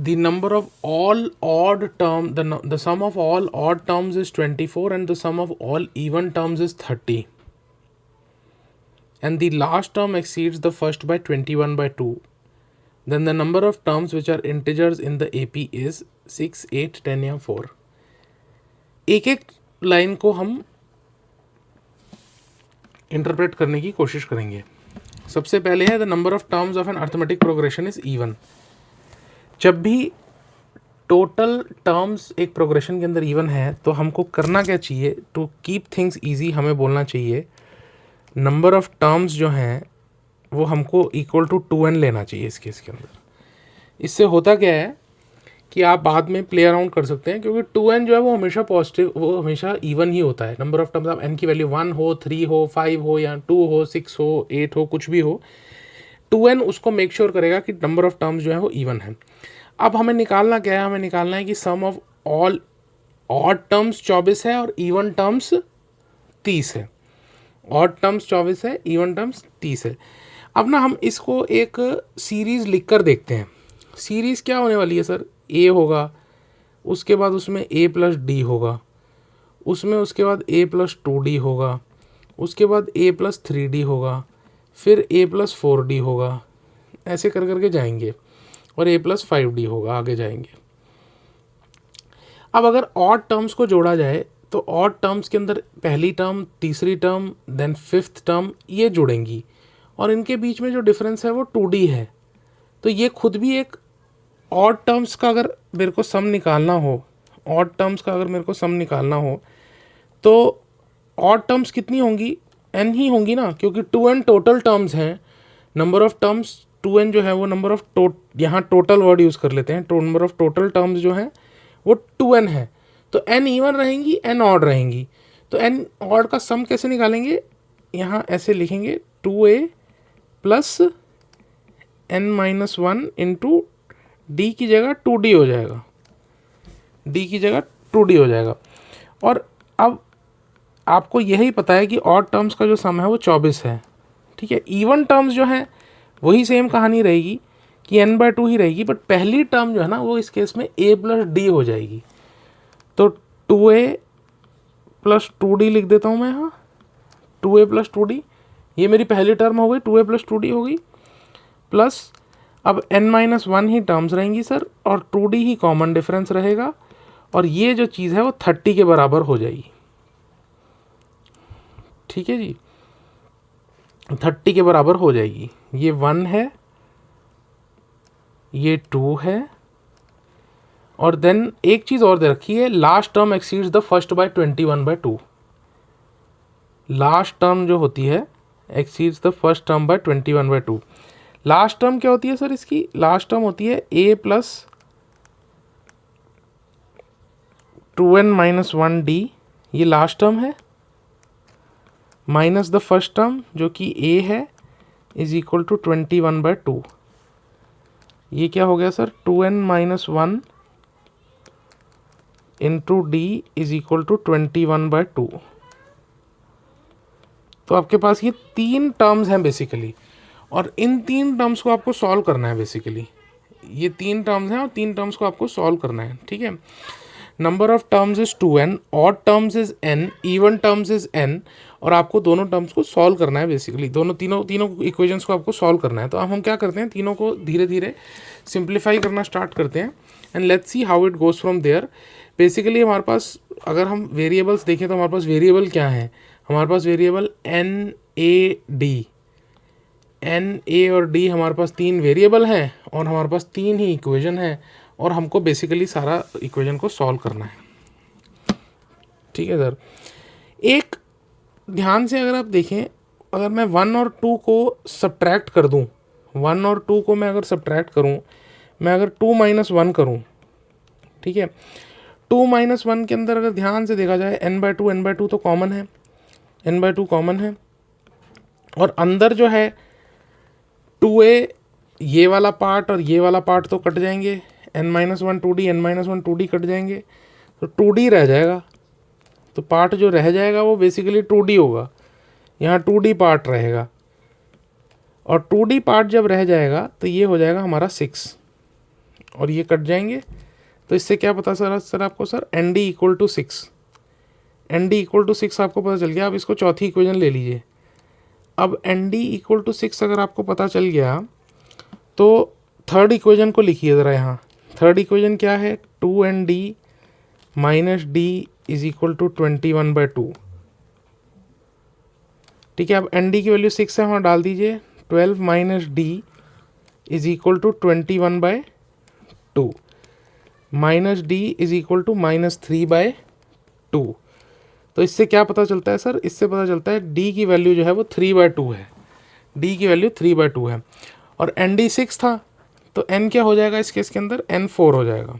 Speaker 1: the number of all odd term the sum of all odd terms is 24 and the sum of all even terms is 30, and the last term exceeds the first by 21/2, then the number of terms which are integers in the AP is 6, 8, 10 या 4। एक एक लाइन को हम इंटरप्रेट करने की कोशिश करेंगे। सबसे पहले है the number of terms of an arithmetic progression is even. जब भी टोटल टर्म्स एक प्रोग्रेशन के अंदर इवन है तो हमको करना क्या चाहिए, टू कीप थिंग्स इजी हमें बोलना चाहिए नंबर ऑफ टर्म्स जो हैं वो हमको इक्वल टू 2n लेना चाहिए इस केस के अंदर। इससे होता क्या है कि आप बाद में प्ले अराउंड कर सकते हैं, क्योंकि 2n जो है वो हमेशा पॉजिटिव, वो हमेशा इवन ही होता है। नंबर ऑफ टर्म्स आप n की वैल्यू 1 हो, 3 हो, 5 हो, या 2 हो, 6 हो, 8 हो, कुछ भी हो, 2n उसको मेक श्योर करेगा कि नंबर ऑफ टर्म्स जो है वो इवन है। अब हमें निकालना क्या है, हमें निकालना है कि सम ऑफ ऑल ऑड टर्म्स 24 है और इवन टर्म्स 30 है। ऑड टर्म्स 24 है, इवन टर्म्स 30 है। अब ना हम इसको एक सीरीज़ लिख कर देखते हैं। सीरीज़ क्या होने वाली है सर, ए होगा, उसके बाद उसमें a प्लस डी होगा, उसमें उसके बाद a प्लस 2d होगा, उसके बाद a प्लस 3d होगा, फिर a प्लस 4d होगा, ऐसे कर करके जाएंगे, और a प्लस 5d होगा, आगे जाएंगे। अब अगर ऑड टर्म्स को जोड़ा जाए तो ऑड टर्म्स के अंदर पहली टर्म, तीसरी टर्म, देन फिफ्थ टर्म, ये जुड़ेंगी, और इनके बीच में जो डिफरेंस है वो 2d है। तो ये खुद भी एक ऑड टर्म्स का अगर मेरे को सम निकालना हो, ऑड टर्म्स का अगर मेरे को सम निकालना हो, तो ऑड टर्म्स कितनी होंगी, n ही होंगी ना, क्योंकि 2n टोटल टर्म्स हैं। नंबर ऑफ टर्म्स 2n जो है वो नंबर ऑफ यहाँ टोटल वर्ड यूज़ कर लेते हैं, नंबर ऑफ टोटल टर्म्स जो हैं वो 2n है। तो n इवन रहेंगी, n ऑड रहेंगी। तो n ऑड का सम कैसे निकालेंगे, यहाँ ऐसे लिखेंगे 2a plus n-1 into D की जगह 2d हो जाएगा, d की जगह 2d हो जाएगा। और अब आपको यही पता है कि ऑड टर्म्स का जो सम है वो 24 है, ठीक है। इवन टर्म्स जो हैं वही सेम कहानी रहेगी कि n/2 ही रहेगी, बट पहली टर्म जो है ना वो इस केस में a प्लस डी हो जाएगी। तो 2a प्लस 2d लिख देता हूँ मैं यहाँ, 2a प्लस 2d, ये मेरी पहली टर्म हो गई, 2a प्लस 2d हो गई, प्लस अब n-1 ही टर्म्स रहेंगी सर, और 2d ही कॉमन डिफरेंस रहेगा, और ये जो चीज़ है वो 30 के बराबर हो जाएगी, ठीक है जी, 30 के बराबर हो जाएगी। ये 1 है, ये 2 है, और देन एक चीज़ और दे रखी है, last term exceeds the first by 21/2। Last term जो होती है exceeds the first term by 21/2। Last term क्या होती है सर इसकी, लास्ट टर्म होती है a प्लस 2n-1d, ये लास्ट टर्म है, माइनस द फर्स्ट टर्म जो कि a है, इज इक्वल टू 21/2। ये क्या हो गया sir, 2n-1 into D is equal to 21/2। तो आपके पास ये 3 टर्म्स हैं बेसिकली, और इन 3 टर्म्स को आपको सॉल्व करना है बेसिकली। ये 3 टर्म्स हैं और 3 टर्म्स को आपको सॉल्व करना है, ठीक है। Number of terms is 2n, odd terms is n, even terms is n, और आपको दोनों टर्म्स को सॉल्व करना है बेसिकली। तीनों इक्वेशंस को आपको सॉल्व करना है। तो अब हम क्या करते हैं, तीनों को धीरे धीरे सिंप्लीफाई करना स्टार्ट करते हैं, and let's see how it goes from there. Basically हमारे पास अगर हम वेरिएबल्स देखें तो हमारे पास वेरिएबल क्या है, हमारे पास variable n, a, d, n, a और d हमारे पास 3 वेरिएबल हैं, और हमारे पास 3 ही इक्वेशन है, और हमको बेसिकली सारा इक्वेशन को सॉल्व करना है, ठीक है सर। एक ध्यान से अगर आप देखें, अगर मैं 1 और 2 को सब्ट्रैक्ट कर दूं, 1 और 2 को मैं अगर सब्ट्रैक्ट करूं, मैं अगर 2-1 करूं, ठीक है, 2-1 के अंदर अगर ध्यान से देखा जाए n/2 तो कॉमन है, n/2 कॉमन है, और अंदर जो है 2a, ये वाला पार्ट और ये वाला पार्ट तो कट जाएंगे, n-1 2d, n-1 2d cut जाएंगे, तो 2d रह जाएगा। तो पार्ट जो रह जाएगा वो बेसिकली 2d होगा, यहाँ 2d पार्ट रहेगा, और 2d पार्ट जब रह जाएगा तो ये हो जाएगा हमारा 6, और ये कट जाएंगे। तो इससे क्या पता सर आपको, sir nd equal to 6, nd equal to 6 आपको पता चल गया। अब इसको चौथी इक्वेशन ले लीजिए। अब nd इक्वल टू 6 अगर आपको पता चल गया तो थर्ड इक्वेशन को लिखिए ज़रा यहाँ। थर्ड इक्वेशन क्या है, 2nd minus d is equal to 21/2, ठीक है। अब nd की वैल्यू 6 है, वहाँ डाल दीजिए, 12 minus d is equal to 21/2, minus d is equal to -3/2। तो इससे क्या पता चलता है सर, इससे पता चलता है d की वैल्यू जो है वो 3/2 है, d की वैल्यू 3/2 है, और nd 6 था, तो n क्या हो जाएगा इस केस के अंदर, n 4 हो जाएगा।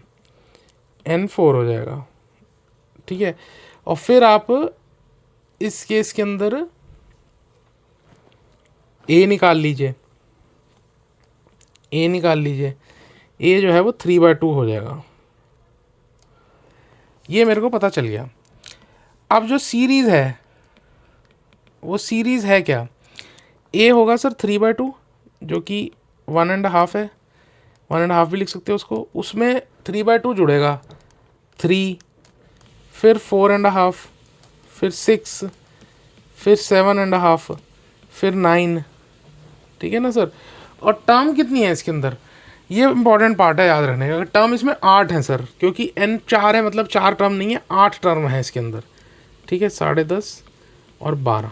Speaker 1: n4 हो जाएगा, ठीक है। और फिर आप इस केस के अंदर a निकाल लीजिए, a जो है वो 3/2 हो जाएगा। ये मेरे को पता चल गया। अब जो सीरीज़ है वो सीरीज़ है क्या, a होगा सर 3/2 जो कि 1.5 है, 1.5 भी लिख सकते हो उसको, उसमें 3/2 जुड़ेगा 3, फिर 4.5, फिर 6, फिर 7.5, फिर 9, ठीक है ना सर। और टर्म कितनी है इसके अंदर, ये इंपॉर्टेंट पार्ट है याद रखने का। टर्म इसमें 8 है सर, क्योंकि n 4 है, मतलब 4 टर्म नहीं है, 8 टर्म है इसके अंदर, ठीक है। 10.5 और 12।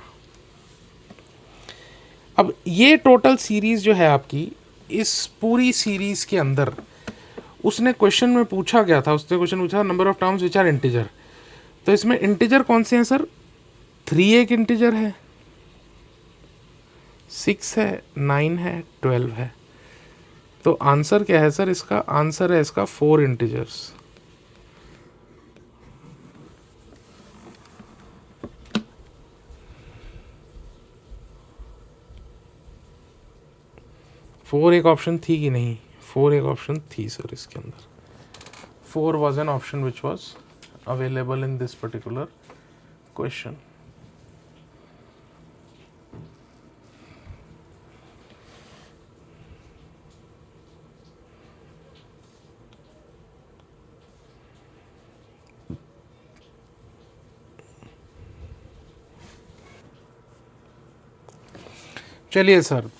Speaker 1: अब ये टोटल सीरीज़ जो है आपकी, इस पूरी सीरीज़ के अंदर उसने क्वेश्चन में पूछा क्या था, उसने क्वेश्चन पूछा number of terms which are integer. तो इसमें इंटीजर कौन से हैं सर, 3 एक इंटीजर है, 6 है, 9 है, 12 है। तो आंसर क्या है सर इसका, आंसर है इसका 4 इंटीजर्स। फोर एक ऑप्शन थी कि नहीं, 4 एक ऑप्शन थी सर इसके अंदर। 4 was an option which was available in this particular question. चलिए सर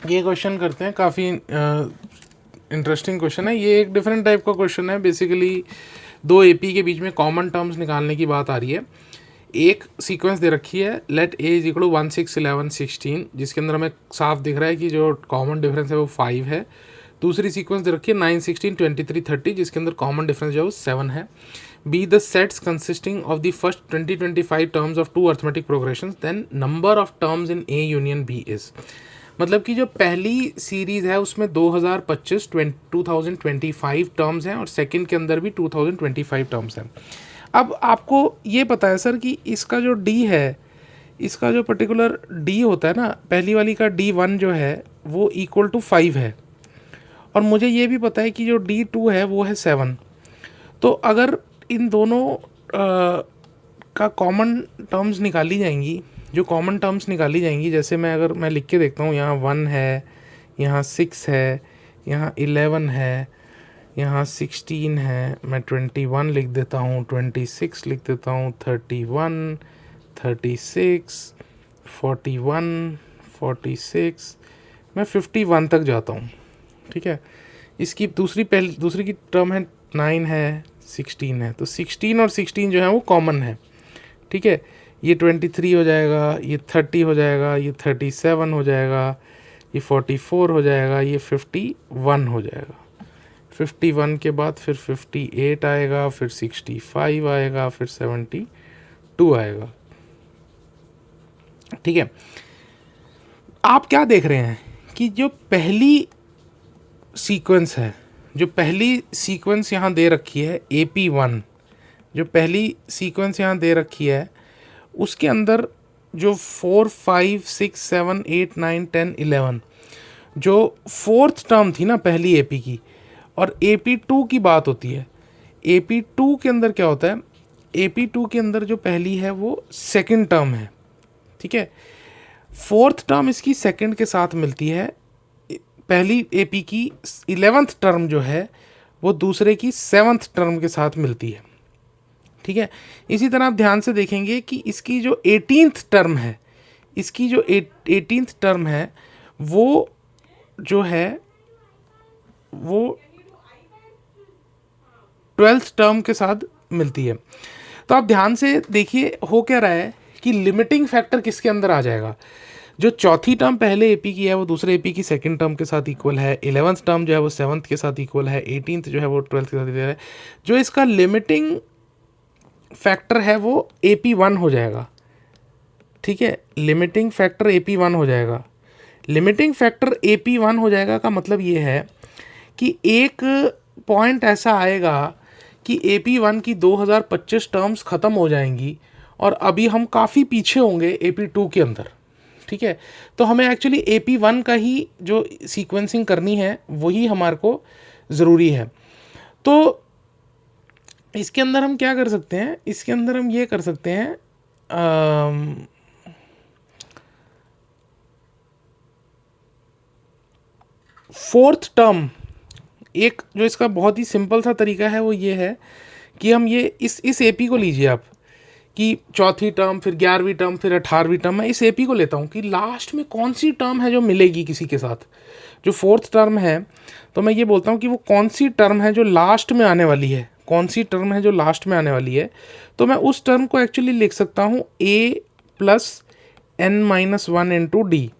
Speaker 1: ये क्वेश्चन करते हैं, काफ़ी इंटरेस्टिंग क्वेश्चन है। ये एक डिफरेंट टाइप का क्वेश्चन है। बेसिकली दो एपी के बीच में कॉमन टर्म्स निकालने की बात आ रही है। एक सीक्वेंस दे रखी है, let A is equal to 1 6 11 16, जिसके अंदर हमें साफ दिख रहा है कि जो कॉमन डिफरेंस है वो 5 है। दूसरी सीक्वेंस दे रखी है 9 16 23 30, जिसके अंदर कॉमन डिफरेंस जो है वो 7 है। B the sets consisting of the first 20-25 terms of 2 arithmetic progression, then number of terms in A union B is. मतलब कि जो पहली सीरीज़ है उसमें 2025 टर्म्स हैं और सेकंड के अंदर भी 2025 टर्म्स हैं। अब आपको ये पता है सर कि इसका जो डी है, इसका जो पर्टिकुलर डी होता है ना, पहली वाली का D1 जो है वो इक्वल टू 5 है, और मुझे ये भी पता है कि जो D2 है वो है 7। तो अगर इन दोनों का कॉमन टर्म्स निकाली जाएंगी, जो कॉमन टर्म्स निकाली जाएंगी, जैसे अगर मैं लिख के देखता हूँ, यहाँ 1 है, यहाँ 6 है, यहाँ 11 है, यहाँ 16 है, मैं 21 लिख देता हूँ, 26 लिख देता हूँ, 31, 36, 41, 46, मैं 51 तक जाता हूँ, ठीक है। इसकी दूसरी की टर्म है 9 है, 16 है, तो 16 और 16 जो है वो कॉमन है, ठीक है। ये 23 हो जाएगा, ये 30 हो जाएगा, ये 37 हो जाएगा, ये 44 हो जाएगा, ये 51 हो जाएगा। 51 के बाद फिर 58 आएगा, फिर 65 आएगा, फिर 72 आएगा, ठीक है। आप क्या देख रहे हैं कि जो पहली सीक्वेंस है, जो पहली सीक्वेंस यहाँ दे रखी है AP1, जो पहली सीक्वेंस यहाँ दे रखी है उसके अंदर जो 4 5 6 7 8 9 10 11 जो फोर्थ टर्म थी ना पहली एपी की, और AP2 की बात होती है। AP2 के अंदर क्या होता है, AP2 के अंदर जो पहली है वो सेकंड टर्म है, ठीक है। फोर्थ टर्म इसकी सेकंड के साथ मिलती है, पहली एपी की 11th टर्म जो है वो दूसरे की 7th टर्म के साथ मिलती है, ठीक है। इसी तरह आप ध्यान से देखेंगे कि इसकी जो 18th टर्म है, इसकी जो 18th टर्म है वो जो है वो 12th टर्म के साथ मिलती है। तो आप ध्यान से देखिए हो क्या रहा है कि लिमिटिंग फैक्टर किसके अंदर आ जाएगा। जो चौथी टर्म पहले एपी की है वो दूसरे एपी की सेकंड टर्म के साथ इक्वल है, 11th टर्म जो है वो 7th के साथ इक्वल है, 18th जो है वो 12th के साथ इक्वल है। जो इसका लिमिटिंग फैक्टर है वो AP1 हो जाएगा, ठीक है। लिमिटिंग फैक्टर AP1 हो जाएगा। लिमिटिंग फैक्टर AP1 हो जाएगा का मतलब ये है कि एक पॉइंट ऐसा आएगा कि AP1 की 2025 टर्म्स ख़त्म हो जाएंगी और अभी हम काफ़ी पीछे होंगे AP2 के अंदर, ठीक है। तो हमें एक्चुअली AP1 का ही जो सीक्वेंसिंग करनी है वही हमारे को ज़रूरी है। तो इसके अंदर हम क्या कर सकते हैं, इसके अंदर हम ये कर सकते हैं, फोर्थ टर्म, एक जो इसका बहुत ही सिंपल सा तरीका है वो ये है कि हम ये इस एपी को लीजिए आप, कि चौथी टर्म, फिर 11वीं टर्म, फिर 18वीं टर्म, मैं इस एपी को लेता हूँ कि लास्ट में कौन सी टर्म है जो मिलेगी किसी के साथ, जो फोर्थ टर्म है। तो मैं ये बोलता हूँ कि वो कौन सी टर्म है जो लास्ट में आने वाली है, कौन सी टर्म है जो लास्ट में आने वाली है। तो मैं उस टर्म को एक्चुअली लिख सकता हूँ a+n-1 into D,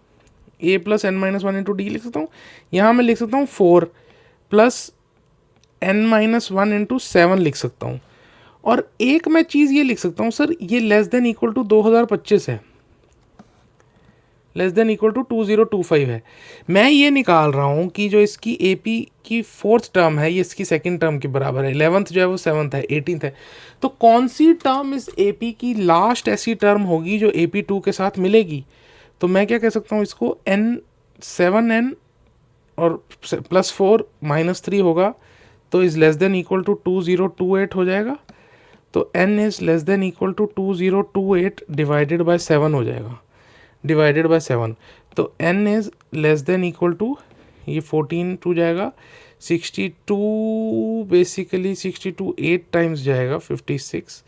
Speaker 1: a+n-1 into D लिख सकता हूँ। यहाँ मैं लिख सकता हूँ 4+n-1 इंटू 7 लिख सकता हूँ। और एक मैं चीज़ ये लिख सकता हूँ सर, ये लेस देन इक्वल टू 2025 है, लेस देन इक्वल टू 2025 है। मैं ये निकाल रहा हूँ कि जो इसकी एपी की फोर्थ टर्म है ये इसकी सेकंड टर्म के बराबर है, 11th जो है वो 7th है, 18th है। तो कौन सी टर्म इस एपी की लास्ट ऐसी टर्म होगी जो AP2 के साथ मिलेगी। तो मैं क्या कह सकता हूँ इसको, n7n और +4 -3 होगा, तो is less than equal to 2028 हो जाएगा। तो n is less than equal to 2028 divided by 7 हो जाएगा, डिवाइडेड बाय 7। तो n is less than equal to, ये 14 टू जाएगा 62, बेसिकली 62 8 टाइम्स जाएगा 56,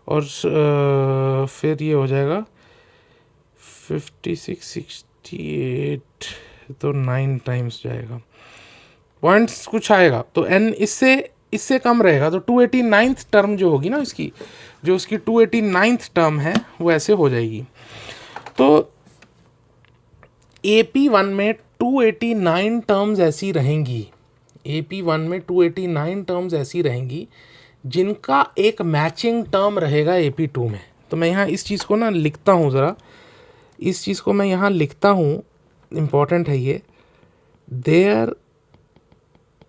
Speaker 1: और फिर ये हो जाएगा 56 68, तो 9 टाइम्स जाएगा, पॉइंट्स कुछ आएगा। तो n इससे कम रहेगा, तो 289th टर्म जो होगी ना इसकी, जो उसकी 289th टर्म है वो ऐसे हो जाएगी। तो AP1 में 289 टर्म्स ऐसी रहेंगी, AP1 में 289 टर्म्स ऐसी रहेंगी जिनका एक मैचिंग टर्म रहेगा AP2 में। तो मैं यहाँ इस चीज़ को ना लिखता हूँ ज़रा, इस चीज़ को मैं यहाँ लिखता हूँ, इम्पॉर्टेंट है ये। There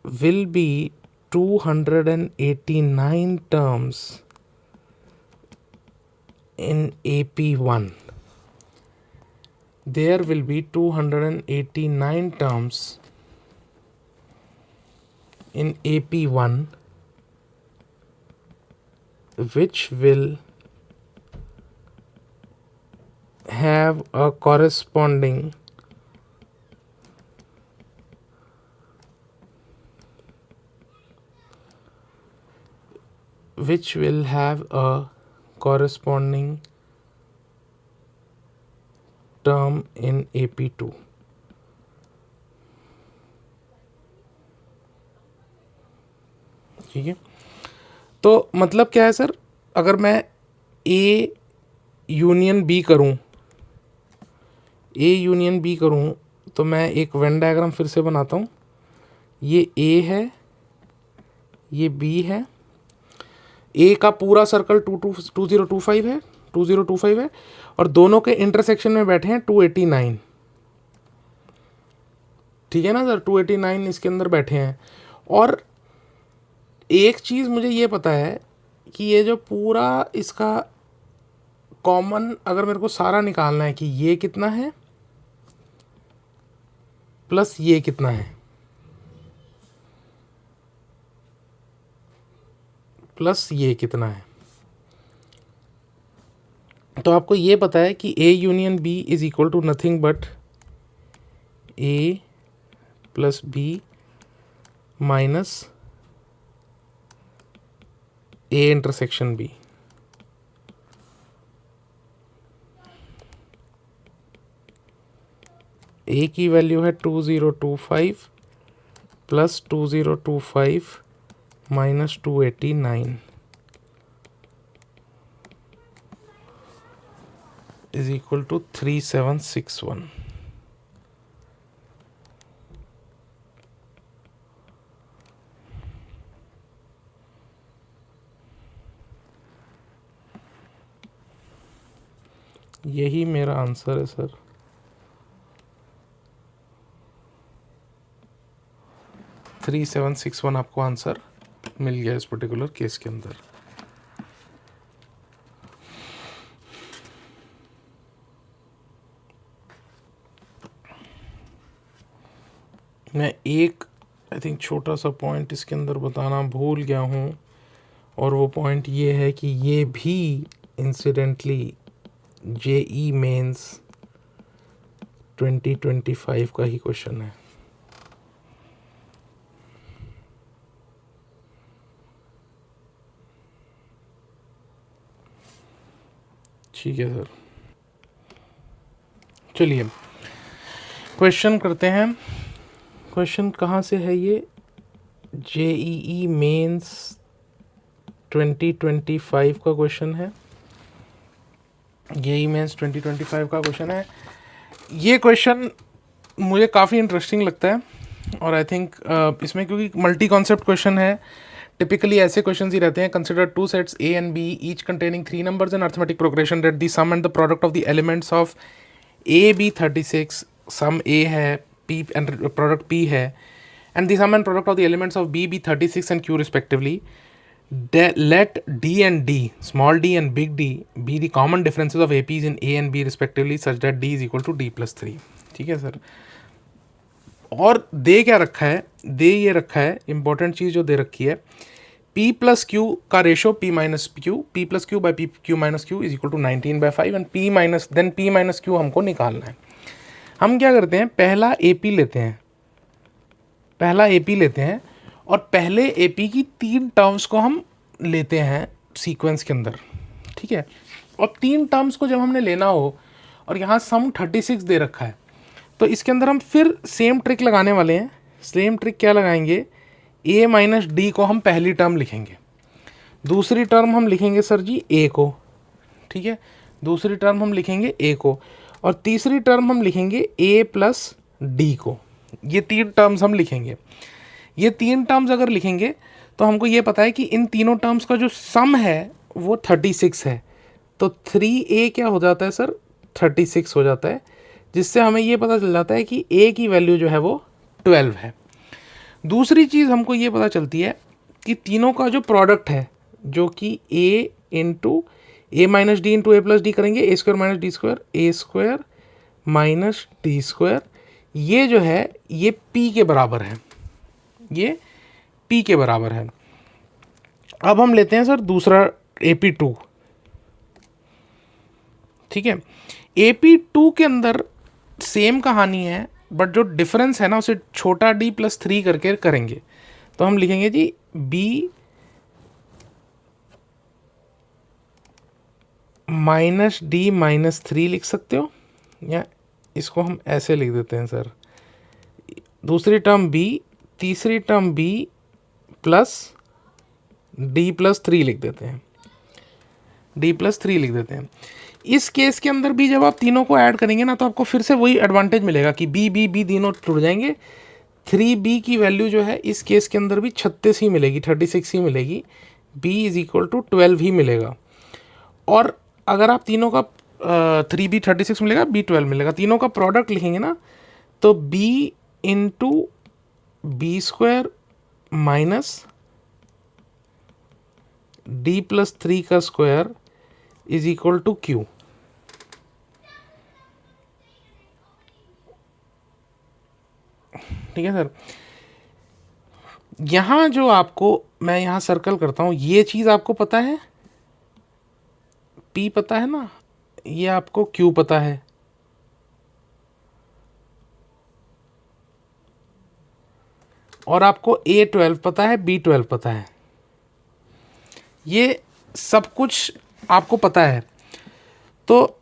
Speaker 1: will be 289 terms in AP1. There will be 289 terms in AP1 which will have a corresponding term in AP2. ठीक है, तो मतलब क्या है सर, अगर मैं A यूनियन B करूं, A यूनियन B करूं, तो मैं एक वेन डायग्राम फिर से बनाता हूं। ये A है, ये B है, A का पूरा सर्कल 2025 है, 2025 है, और दोनों के इंटरसेक्शन में बैठे हैं 289, ठीक है ना सर, 289 इसके अंदर बैठे हैं। और एक चीज़ मुझे ये पता है कि ये जो पूरा इसका कॉमन, अगर मेरे को सारा निकालना है कि ये कितना है प्लस ये कितना है, प्लस ये कितना है, तो आपको ये पता है कि A union B is equal to nothing but A plus B minus A intersection B। A की वैल्यू है 2025 plus 2025 minus 289 is equal to 3761। यही मेरा आंसर है सर। थ्री 761 आपको आंसर मिल गया इस पर्टिकुलर केस के अंदर। मैं एक आई थिंक छोटा सा पॉइंट इसके अंदर बताना भूल गया हूँ, और वो पॉइंट ये है कि ये भी इंसिडेंटली जेई मेंस 2025 का ही क्वेश्चन है। ठीक है सर, चलिए क्वेश्चन करते हैं। क्वेश्चन कहाँ से है ये? जेईई मेंस 2025 का क्वेश्चन है। जेईई मेंस 2025 का क्वेश्चन है। ये क्वेश्चन मुझे काफ़ी इंटरेस्टिंग लगता है, और आई थिंक इसमें क्योंकि मल्टी कॉन्सेप्ट क्वेश्चन है, टिपिकली ऐसे क्वेश्चन ही रहते हैं। Consider two sets A and B each containing 3 numbers in arithmetic progression that the sum and the product of the elements of A be 36, sum A है, पी एंड प्रोडक्ट पी है, and the sum and product of the elements of B 36 and Q respectively. Let D and D, small d and big D, be the common differences of APs in A and B respectively such that D is equal to D plus 3। ठीक है सर, और दे क्या रखा है? दे ये रखा है, इंपॉर्टेंट चीज़ जो दे रखी है, P प्लस क्यू का ratio P minus Q, P plus Q by Q minus Q is equal to 19/5 and P minus Q हमको निकालना है। हम क्या करते हैं, पहला AP लेते हैं, और पहले AP की 3 टर्म्स को हम लेते हैं सीक्वेंस के अंदर। ठीक है, और 3 टर्म्स को जब हमने लेना हो और यहाँ सम 36 दे रखा है, तो इसके अंदर हम फिर सेम ट्रिक लगाने वाले हैं। सेम ट्रिक क्या लगाएंगे? A माइनस डी को हम पहली टर्म लिखेंगे, दूसरी टर्म हम लिखेंगे सर जी A को। ठीक है, दूसरी टर्म हम लिखेंगे A को, और तीसरी टर्म हम लिखेंगे A प्लस डी को। ये 3 टर्म्स हम लिखेंगे। ये 3 टर्म्स अगर लिखेंगे तो हमको ये पता है कि इन तीनों टर्म्स का जो सम है वो 36 है, तो 3A क्या हो जाता है सर? 36 हो जाता है, जिससे हमें ये पता चल जाता है कि A की वैल्यू जो है वो 12 है। दूसरी चीज़ हमको ये पता चलती है कि तीनों का जो प्रोडक्ट है, जो कि A into A minus D into A plus D करेंगे, ए स्क्वायर माइनस डी स्क्वायर, ए स्क्वायर माइनस डी स्क्वायर, ये जो है ये P के बराबर है, ये P के बराबर है। अब हम लेते हैं सर दूसरा AP2। ठीक है, AP2 के अंदर सेम कहानी है, बट जो डिफरेंस है ना उसे छोटा d प्लस 3 करके करेंगे। तो हम लिखेंगे जी B माइनस डी माइनस 3 लिख सकते हो, या इसको हम ऐसे लिख देते हैं सर, दूसरी टर्म B, तीसरी term B plus D plus 3 लिख देते हैं, D प्लस 3 लिख देते हैं। इस केस के अंदर भी जब आप तीनों को ऐड करेंगे ना, तो आपको फिर से वही एडवांटेज मिलेगा कि B तीनों जुड़ जाएंगे। 3B की वैल्यू जो है इस केस के अंदर भी 36 ही मिलेगी, 36 ही मिलेगी, B इज इक्वल टू 12 ही मिलेगा। और अगर आप तीनों का 3B 36 मिलेगा, B 12 मिलेगा, तीनों का प्रोडक्ट लिखेंगे ना, तो B into B square minus D plus 3 का square is equal to Q। ठीक है सर, यहां जो आपको मैं यहां सर्कल करता हूं, ये चीज आपको पता है, P पता है ना, ये आपको Q पता है, और आपको A12 पता है, B12 पता है, ये सब कुछ आपको पता है। तो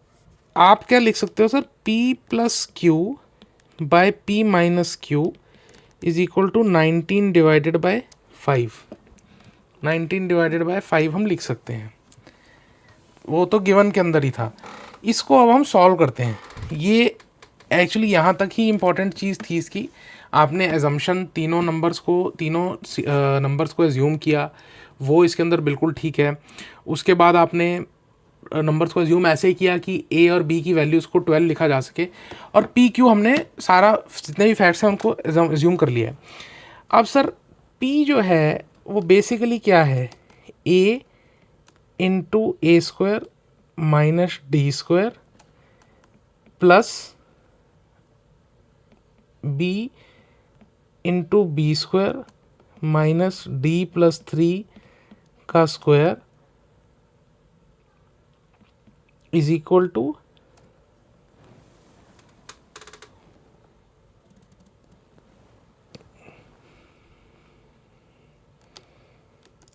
Speaker 1: आप क्या लिख सकते हो sir? P plus Q by P minus Q is equal to 19 divided by 5। 19 divided by 5 हम लिख सकते हैं, वो तो गिवन के अंदर ही था। इसको अब हम सॉल्व करते हैं। ये एक्चुअली यहाँ तक ही इम्पॉर्टेंट चीज़ थी इसकी। आपने एजम्पशन तीनों नंबर्स को एज्यूम किया, वो इसके अंदर बिल्कुल ठीक है। उसके बाद आपने नंबर्स को एज्यूम ऐसे किया कि ए और बी की वैल्यूज़ को 12 लिखा जा सके, और पी क्यू हमने सारा जितने भी फैक्ट्स हैं उनको एज्यूम कर लिया है। अब सर पी जो है वो बेसिकली क्या है, a into A square minus D square plus b into B square minus D plus 3 का square is equal to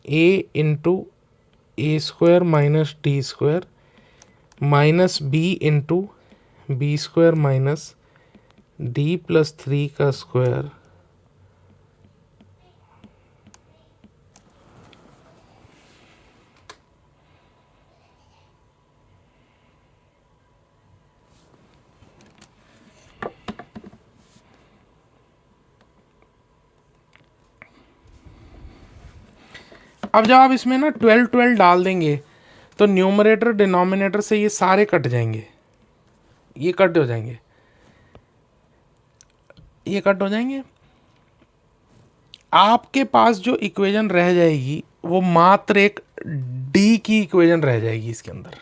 Speaker 1: a into A square minus D square minus B into B square minus D plus 3 का स्क्वायर अब जब आप इसमें ना 12 डाल देंगे तो न्यूमरेटर डिनोमिनेटर से ये सारे कट जाएंगे, ये कट हो जाएंगे, ये कट हो जाएंगे। आपके पास जो इक्वेशन रह जाएगी वो मात्र एक डी की इक्वेशन रह जाएगी, इसके अंदर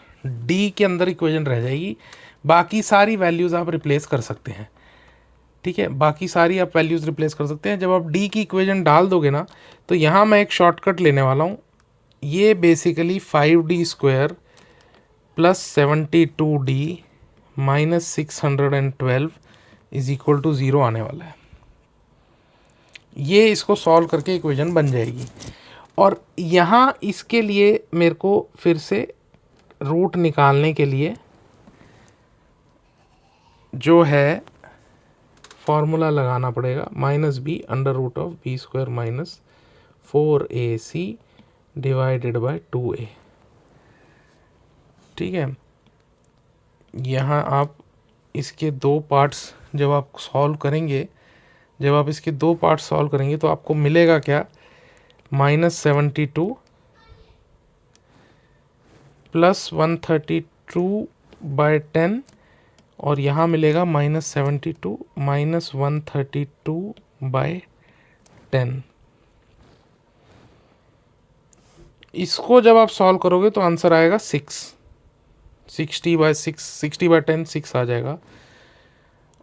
Speaker 1: डी के अंदर इक्वेशन रह जाएगी, बाकी सारी वैल्यूज़ आप रिप्लेस कर सकते हैं। ठीक है, बाकी सारी आप वैल्यूज़ रिप्लेस कर सकते हैं। जब आप डी की इक्वेशन डाल दोगे ना तो यहाँ मैं एक शॉर्टकट लेने वाला हूँ, ये basically 5d square plus 72d minus 612 is equal to 0 आने वाला है। ये इसको सॉल्व करके इक्वेशन बन जाएगी। और यहाँ इसके लिए मेरे को फिर से रूट निकालने के लिए जो है फॉर्मूला लगाना पड़ेगा, minus B under root of B square minus 4ac divided by 2a। ठीक है, यहाँ आप इसके दो पार्ट्स जब आप सॉल्व करेंगे, जब आप इसके दो पार्ट्स सॉल्व करेंगे तो आपको मिलेगा क्या, -72 प्लस 132/10 और यहाँ मिलेगा -72 माइनस 132/10। इसको जब आप सॉल्व करोगे तो आंसर आएगा 60/10 6 आ जाएगा।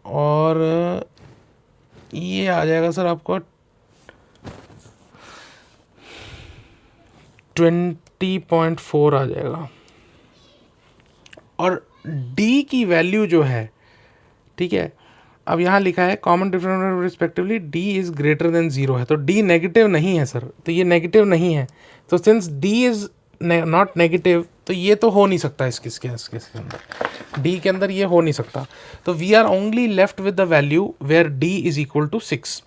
Speaker 1: और ये आ जाएगा सर आपको 20.4 आ जाएगा। और d की वैल्यू जो है, ठीक है, अब यहाँ लिखा है common difference respectively d is greater than 0 है, तो d नेगेटिव नहीं है सर, तो ये नेगेटिव नहीं है, तो since d is not negative तो ये तो हो नहीं सकता इसके अंदर, d के अंदर ये हो नहीं सकता। तो we are only left with the value where d is equal to 6।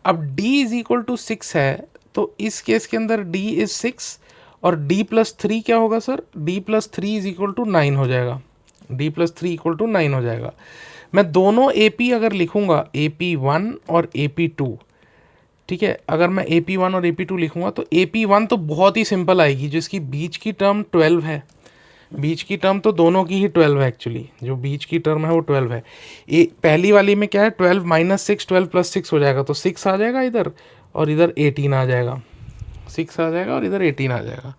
Speaker 1: अब d इज इक्वल टू 6 है तो इस केस के अंदर d इज 6 और d प्लस 3 क्या होगा sir, d plus 3 is equal to 9 हो जाएगा, d प्लस 3 इक्वल टू 9 हो जाएगा। मैं दोनों AP अगर लिखूंगा AP1 और AP2, ठीक है, अगर मैं AP1 और AP2 लिखूंगा तो AP1 तो बहुत ही सिंपल आएगी, जिसकी बीच की टर्म 12 है, बीच की टर्म तो दोनों की ही 12 है, एक्चुअली जो बीच की टर्म है वो 12 है। पहली वाली में क्या है, 12 माइनस 6 12 प्लस 6 हो जाएगा, तो 6 आ जाएगा इधर और इधर 18 आ जाएगा, 6 आ जाएगा और इधर 18 आ जाएगा।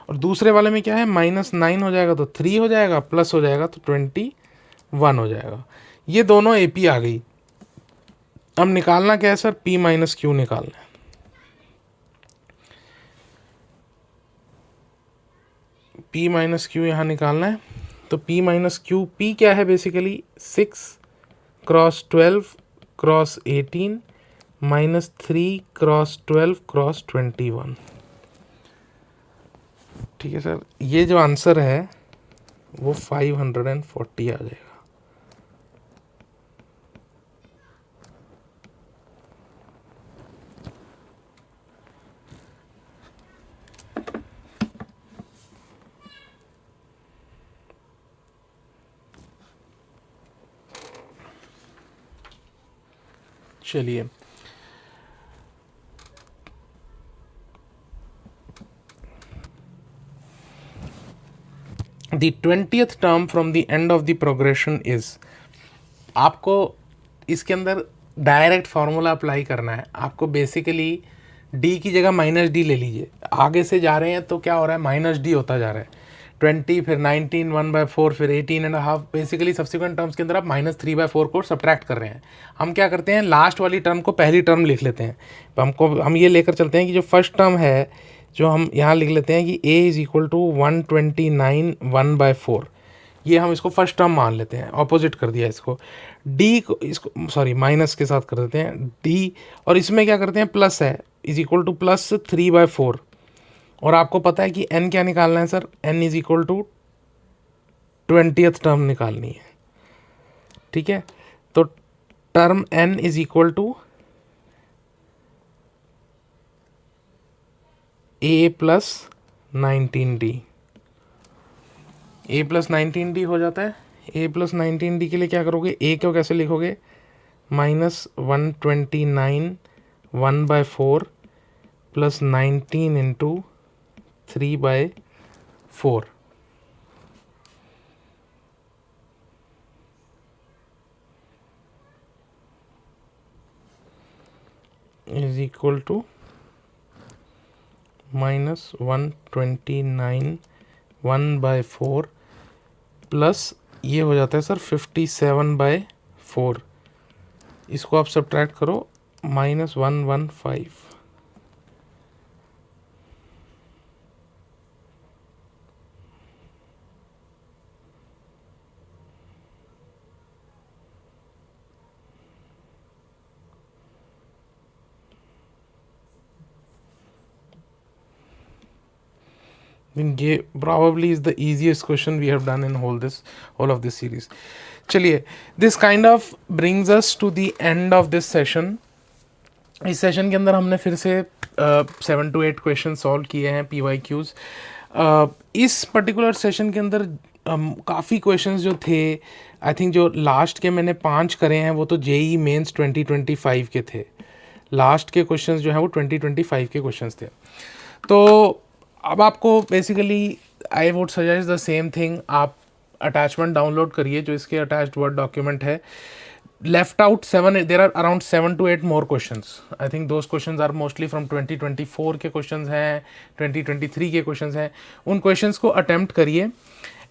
Speaker 1: और दूसरे वाले में क्या है, -9 हो जाएगा तो 3 हो जाएगा, प्लस हो जाएगा तो 21 हो जाएगा। ये दोनों AP आ गई। अब निकालना क्या है सर, P माइनस Q निकालना है। P माइनस Q यहाँ निकालना है, तो P माइनस Q, P क्या है basically 6 cross 12 cross 18 minus 3 cross 12 cross 21। ठीक है सर, ये जो आंसर है वो 540 आ जाएगा। चलिए, the 20th term from the end of the progression is, आपको इसके अंदर डायरेक्ट फार्मूला अप्लाई करना है। आपको बेसिकली डी की जगह माइनस डी ले लीजिए, आगे से जा रहे हैं तो क्या हो रहा है, माइनस डी होता जा रहा है, 20 फिर 19 1/4 फिर 18.5, बेसिकली सब्सिक्वेंट टर्म्स के अंदर आप -3/4 को सब्ट्रैक्ट कर रहे हैं। हम क्या करते हैं, लास्ट वाली टर्म को पहली टर्म लिख लेते हैं। तो हम ये लेकर चलते हैं कि जो फर्स्ट टर्म है, जो हम यहाँ लिख लेते हैं कि a इज़ इक्वल टू 129 1/4, ये हम इसको फर्स्ट टर्म मान लेते हैं, ऑपोजिट कर दिया इसको। डी को, इसको सॉरी माइनस के साथ कर देते हैं डी, और इसमें क्या करते हैं, प्लस है, इज इक्वल टू प्लस 3/4, और आपको पता है कि n क्या निकालना है sir, n is equal to 20th term निकालनी है, ठीक है। तो term n is equal to a plus 19d, a plus 19d हो जाता है। a प्लस 19d के लिए क्या करोगे, a को कैसे लिखोगे, -129 1/4 plus 19 into 3/4 is equal to -129 1/4 plus ये हो जाता है सर 57/4, इसको आप सब्ट्रैक्ट करो, -115। ये probably is the easiest question we have done in whole of this series. चलिए, this kind of brings us to the end of this session. इस सेशन के अंदर हमने फिर से 7 to 8 क्वेश्चन सॉल्व किए हैं, PYQs। इस पर्टिकुलर सेशन के अंदर काफ़ी क्वेश्चंस जो थे, आई थिंक जो लास्ट के मैंने 5 करे हैं वो तो JEE मेंस 2025 के थे। लास्ट के क्वेश्चंस जो हैं वो 2025 के क्वेश्चंस थे। तो अब आपको basically I would suggest the same thing, आप अटैचमेंट डाउनलोड करिए जो इसके अटैच्ड वर्ड डॉक्यूमेंट है। Left out 7, there are around 7 to 8 more questions. I think those questions are mostly from 2024 के क्वेश्चंस हैं, 2023 के क्वेश्चंस हैं। उन क्वेश्चंस को अटेम्प्ट करिए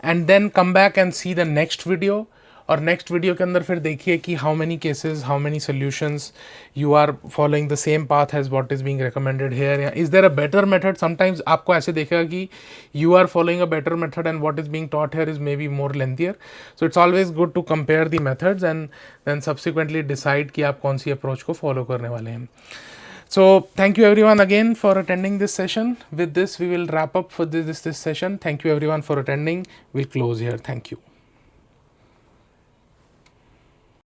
Speaker 1: and then come back and see the next video. और नेक्स्ट वीडियो के अंदर फिर देखिए कि how many cases, how many solutions you are following the same path as what is being recommended here, या is there a better method. Sometimes आपको ऐसे देखेगा कि you are following a better method and what is being taught here is may be more lengthier. So it's always good to compare the methods and then subsequently decide कि आप कौन सी अप्रोच को फॉलो करने वाले हैं। So thank you everyone again for attending this session. With this we will wrap up for this session. Thank you everyone for attending. We'll close here. Thank you.